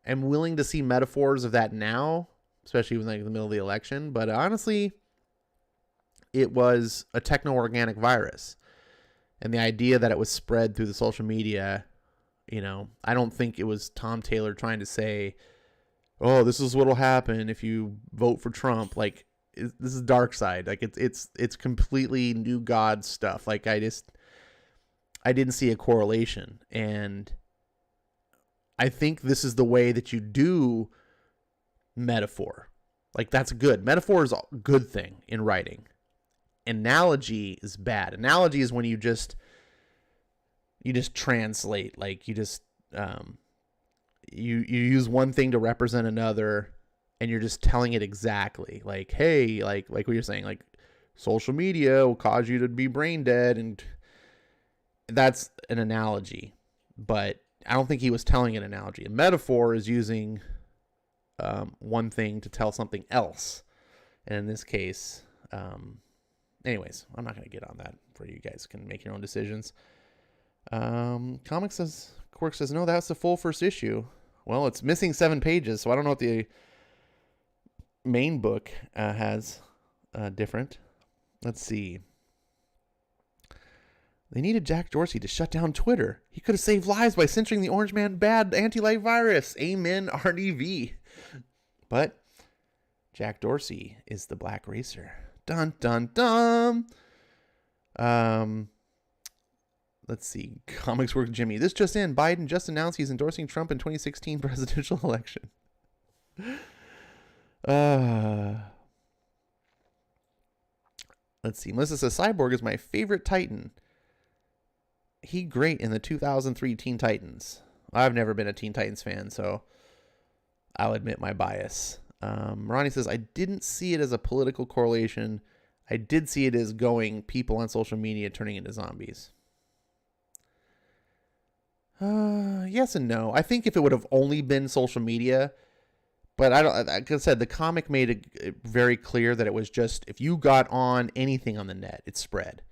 am willing to see metaphors of that now, especially in like the middle of the election. But honestly, it was a techno-organic virus. And the idea that it was spread through the social media, I don't think it was Tom Taylor trying to say, oh, this is what'll happen if you vote for Trump. Like, this is dark side. Like, it's completely new God stuff. Like, I didn't see a correlation. And I think this is the way that you do metaphor. Like, that's good. Metaphor is a good thing in writing. Analogy is bad. Analogy is when you just translate. Like, you just you use one thing to represent another, and you're just telling it exactly. Like, hey, like what you're saying, like, social media will cause you to be brain dead, and that's an analogy. But I don't think he was telling an analogy. A metaphor is using one thing to tell something else. And in this case, anyways, I'm not going to get on that for you guys can make your own decisions. Quirk says, no, that's the full first issue. Well, it's missing 7 pages, so I don't know what the main book has different. Let's see. They needed Jack Dorsey to shut down Twitter. He could have saved lives by censoring the Orange Man bad anti-life virus. Amen, RDV. But Jack Dorsey is the black racer. Dun, dun, dun. Let's see. Comics Work Jimmy. This just in. Biden just announced he's endorsing Trump in 2016 presidential election. Let's see. Melissa says, Cyborg is my favorite Titan. He great in the 2003 Teen Titans. I've never been a Teen Titans fan, so I'll admit my bias. Ronnie says, I didn't see it as a political correlation. I did see it as going people on social media turning into zombies. Yes and no. I think if it would have only been social media, but I don't. Like I said, the comic made it very clear that it was just if you got on anything on the net, it spread.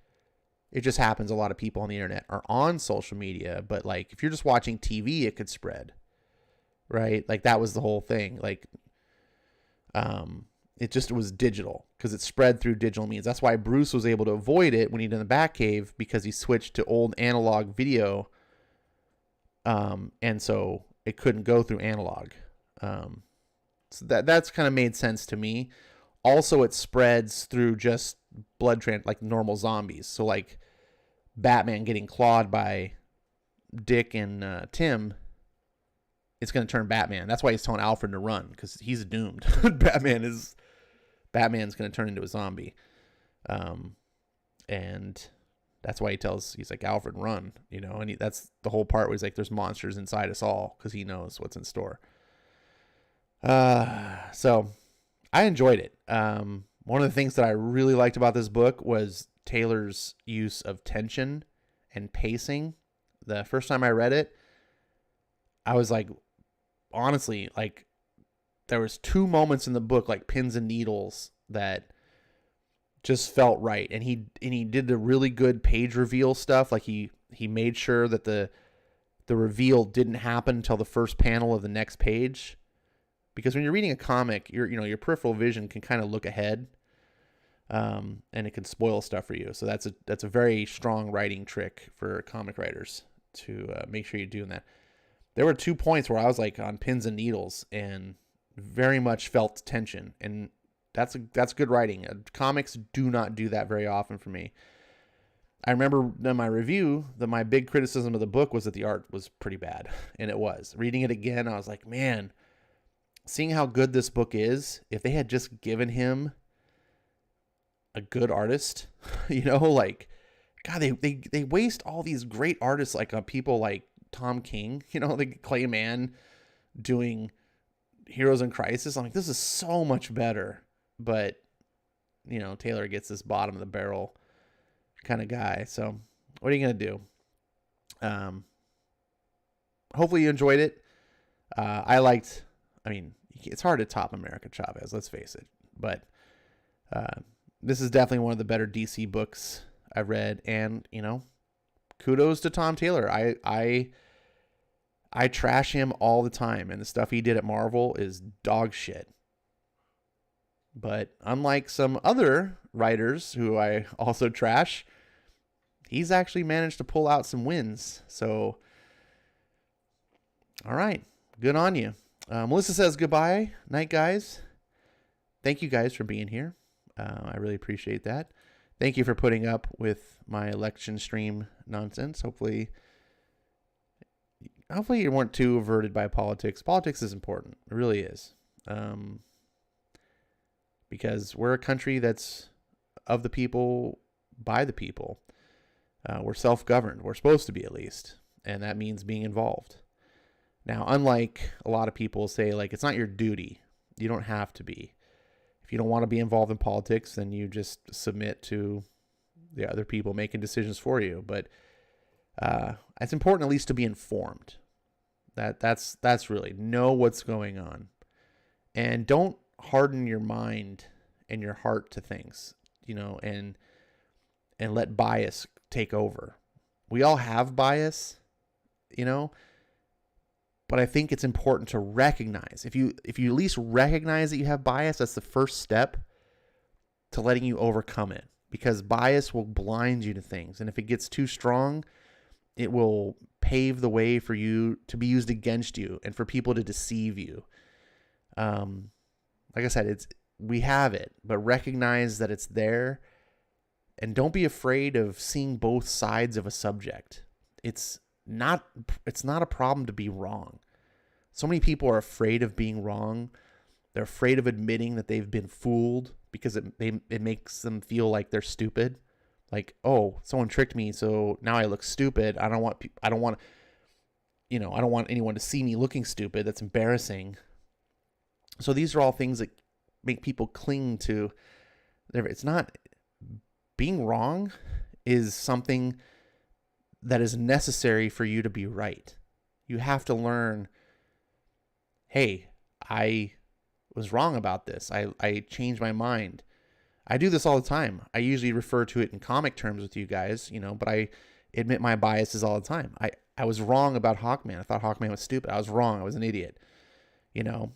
It just happens a lot of people on the internet are on social media, but like if you're just watching TV, it could spread, right? Like that was the whole thing. Like, it was digital because it spread through digital means. That's why Bruce was able to avoid it when he did the Batcave because he switched to old analog video. And so it couldn't go through analog. So that's kind of made sense to me. Also, it spreads through just like normal zombies. So like Batman getting clawed by Dick and Tim, it's going to turn Batman. That's why he's telling Alfred to run because he's doomed. Batman's going to turn into a zombie. And that's why he's like, Alfred, run, and that's the whole part where he's like, there's monsters inside us all because he knows what's in store. So I enjoyed it. One of the things that I really liked about this book was Taylor's use of tension and pacing. The first time I read it, I was like, honestly, like there was 2 moments in the book, like pins and needles, that just felt right. And he did the really good page reveal stuff. Like he made sure that the reveal didn't happen until the first panel of the next page. Because when you're reading a comic, your peripheral vision can kind of look ahead, and it can spoil stuff for you. So that's a very strong writing trick for comic writers to make sure you're doing that. There were 2 points where I was like on pins and needles and very much felt tension, and that's good writing. Comics do not do that very often for me. I remember in my review that my big criticism of the book was that the art was pretty bad, and it was. Reading it again, I was like, man, seeing how good this book is, if they had just given him a good artist, like, God, they waste all these great artists like people like Tom King, the Clay Man doing Heroes in Crisis. I'm like, this is so much better. But, Taylor gets this bottom of the barrel kind of guy. So what are you going to do? Hopefully you enjoyed it. It's hard to top America Chavez, let's face it. But this is definitely one of the better DC books I've read. And, kudos to Tom Taylor. I trash him all the time, and the stuff he did at Marvel is dog shit. But unlike some other writers who I also trash, he's actually managed to pull out some wins. So, all right, good on you. Melissa says goodbye, night guys. Thank you guys for being here. I really appreciate that. Thank you for putting up with my election stream nonsense. Hopefully you weren't too averted by politics. Politics is important. It really is. Because we're a country that's of the people, by the people. We're self-governed. We're supposed to be, at least. And that means being involved. Now, unlike a lot of people say, like, it's not your duty. You don't have to be. If you don't want to be involved in politics, then you just submit to the other people making decisions for you. But it's important at least to be informed. That's really know what's going on. And don't harden your mind and your heart to things, and let bias take over. We all have bias, but I think it's important to recognize. If you at least recognize that you have bias, that's the first step to letting you overcome it, because bias will blind you to things. And if it gets too strong, it will pave the way for you to be used against you and for people to deceive you. Like I said, we have it, but recognize that it's there, and don't be afraid of seeing both sides of a subject. It's not a problem to be wrong. So many people are afraid of being wrong. They're afraid of admitting that they've been fooled because it makes them feel like they're stupid. Like, oh, someone tricked me, so now I look stupid. I don't want anyone to see me looking stupid. That's embarrassing. So these are all things that make people cling to. It's not being wrong is something that is necessary for you to be right. You have to learn, hey, I was wrong about this. I changed my mind. I do this all the time. I usually refer to it in comic terms with you guys, but I admit my biases all the time. I was wrong about Hawkman. I thought Hawkman was stupid. I was wrong. I was an idiot.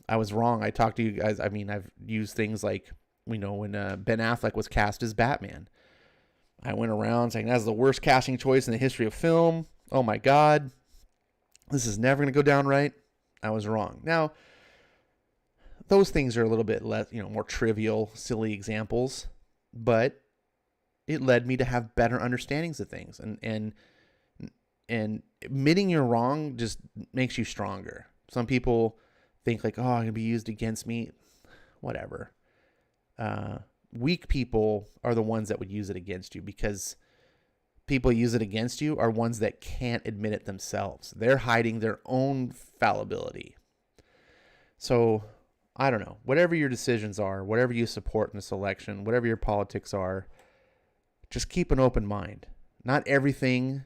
I was wrong. I talked to you guys. I mean, I've used things like, when Ben Affleck was cast as Batman. I went around saying that's the worst casting choice in the history of film. Oh my God. This is never going to go down right. I was wrong. Now, those things are a little bit less, more trivial, silly examples, but it led me to have better understandings of things. And admitting you're wrong just makes you stronger. Some people think like, oh, I'm going to be used against me. Whatever. Weak people are the ones that would use it against you, because people use it against you are ones that can't admit it themselves. They're hiding their own fallibility. So I don't know, whatever your decisions are, whatever you support in this election, whatever your politics are, just keep an open mind. Not everything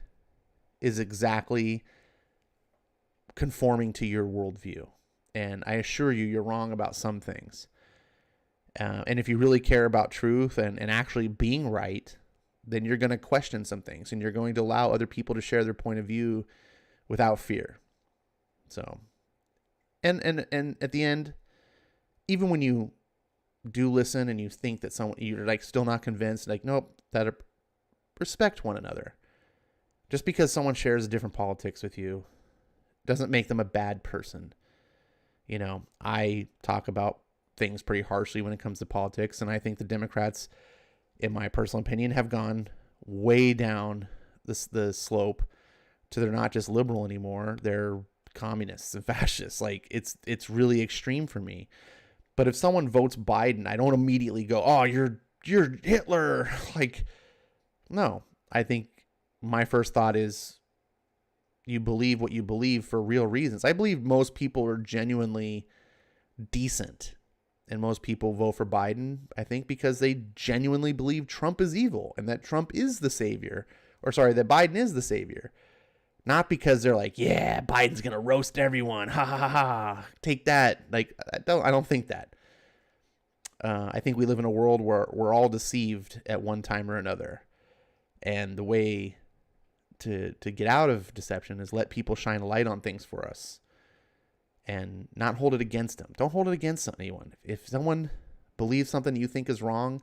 is exactly conforming to your worldview. And I assure you, you're wrong about some things. And if you really care about truth and actually being right, then you're going to question some things and you're going to allow other people to share their point of view without fear. So, and at the end, even when you do listen and you think that you're like still not convinced, like, nope, that respect one another. Just because someone shares different politics with you doesn't make them a bad person. You know, I talk about things pretty harshly when it comes to politics, and I think the Democrats, in my personal opinion, have gone way down the slope to they're not just liberal anymore, they're communists and fascists. Like, it's really extreme for me. But if someone votes Biden, I don't immediately go, oh, you're Hitler. Like, no. I think my first thought is you believe what you believe for real reasons. I believe most people are genuinely decent. And most people vote for Biden, I think, because they genuinely believe Trump is evil and that Trump is the savior. Or sorry, that Biden is the savior. Not because they're like, yeah, Biden's going to roast everyone. Ha ha ha ha. Take that. Like, I don't think that. I think we live in a world where we're all deceived at one time or another. And the way to get out of deception is let people shine a light on things for us. And not hold it against them. Don't hold it against anyone. If someone believes something you think is wrong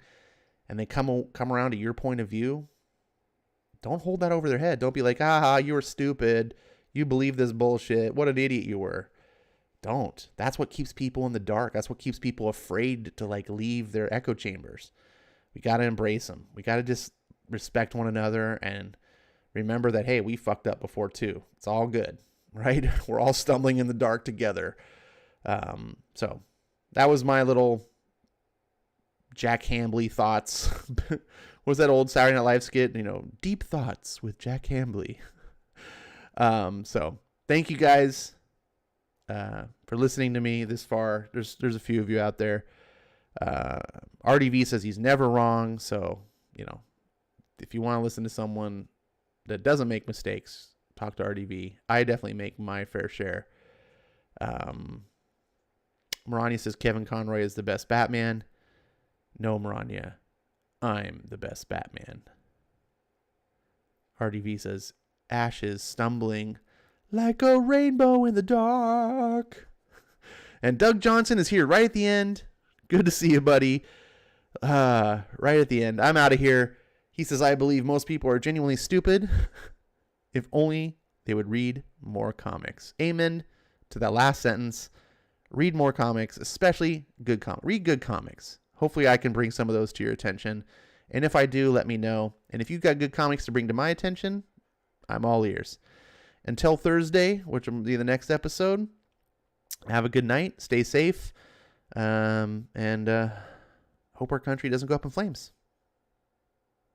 and they come around to your point of view, don't hold that over their head. Don't be like, you were stupid. You believe this bullshit. What an idiot you were. Don't. That's what keeps people in the dark. That's what keeps people afraid to like leave their echo chambers. We got to embrace them. We got to just respect one another and remember that, hey, we fucked up before too. It's all good. Right? We're all stumbling in the dark together. So that was my little Jack Hambly thoughts. What was that old Saturday Night Live skit? You know, deep thoughts with Jack Hambly. So thank you guys for listening to me this far. There's a few of you out there. RDV says he's never wrong. So, you know, if you want to listen to someone that doesn't make mistakes, talk to RDV. I definitely make my fair share. Marania says Kevin Conroy is the best Batman. No, Marania. I'm the best Batman. RDV says Ash is stumbling like a rainbow in the dark. And Doug Johnson is here right at the end. Good to see you, buddy. Right at the end. I'm out of here. He says, I believe most people are genuinely stupid. If only they would read more comics. Amen to that last sentence. Read more comics, especially good comics. Read good comics. Hopefully I can bring some of those to your attention. And if I do, let me know. And if you've got good comics to bring to my attention, I'm all ears. Until Thursday, which will be the next episode, have a good night. Stay safe. And hope our country doesn't go up in flames.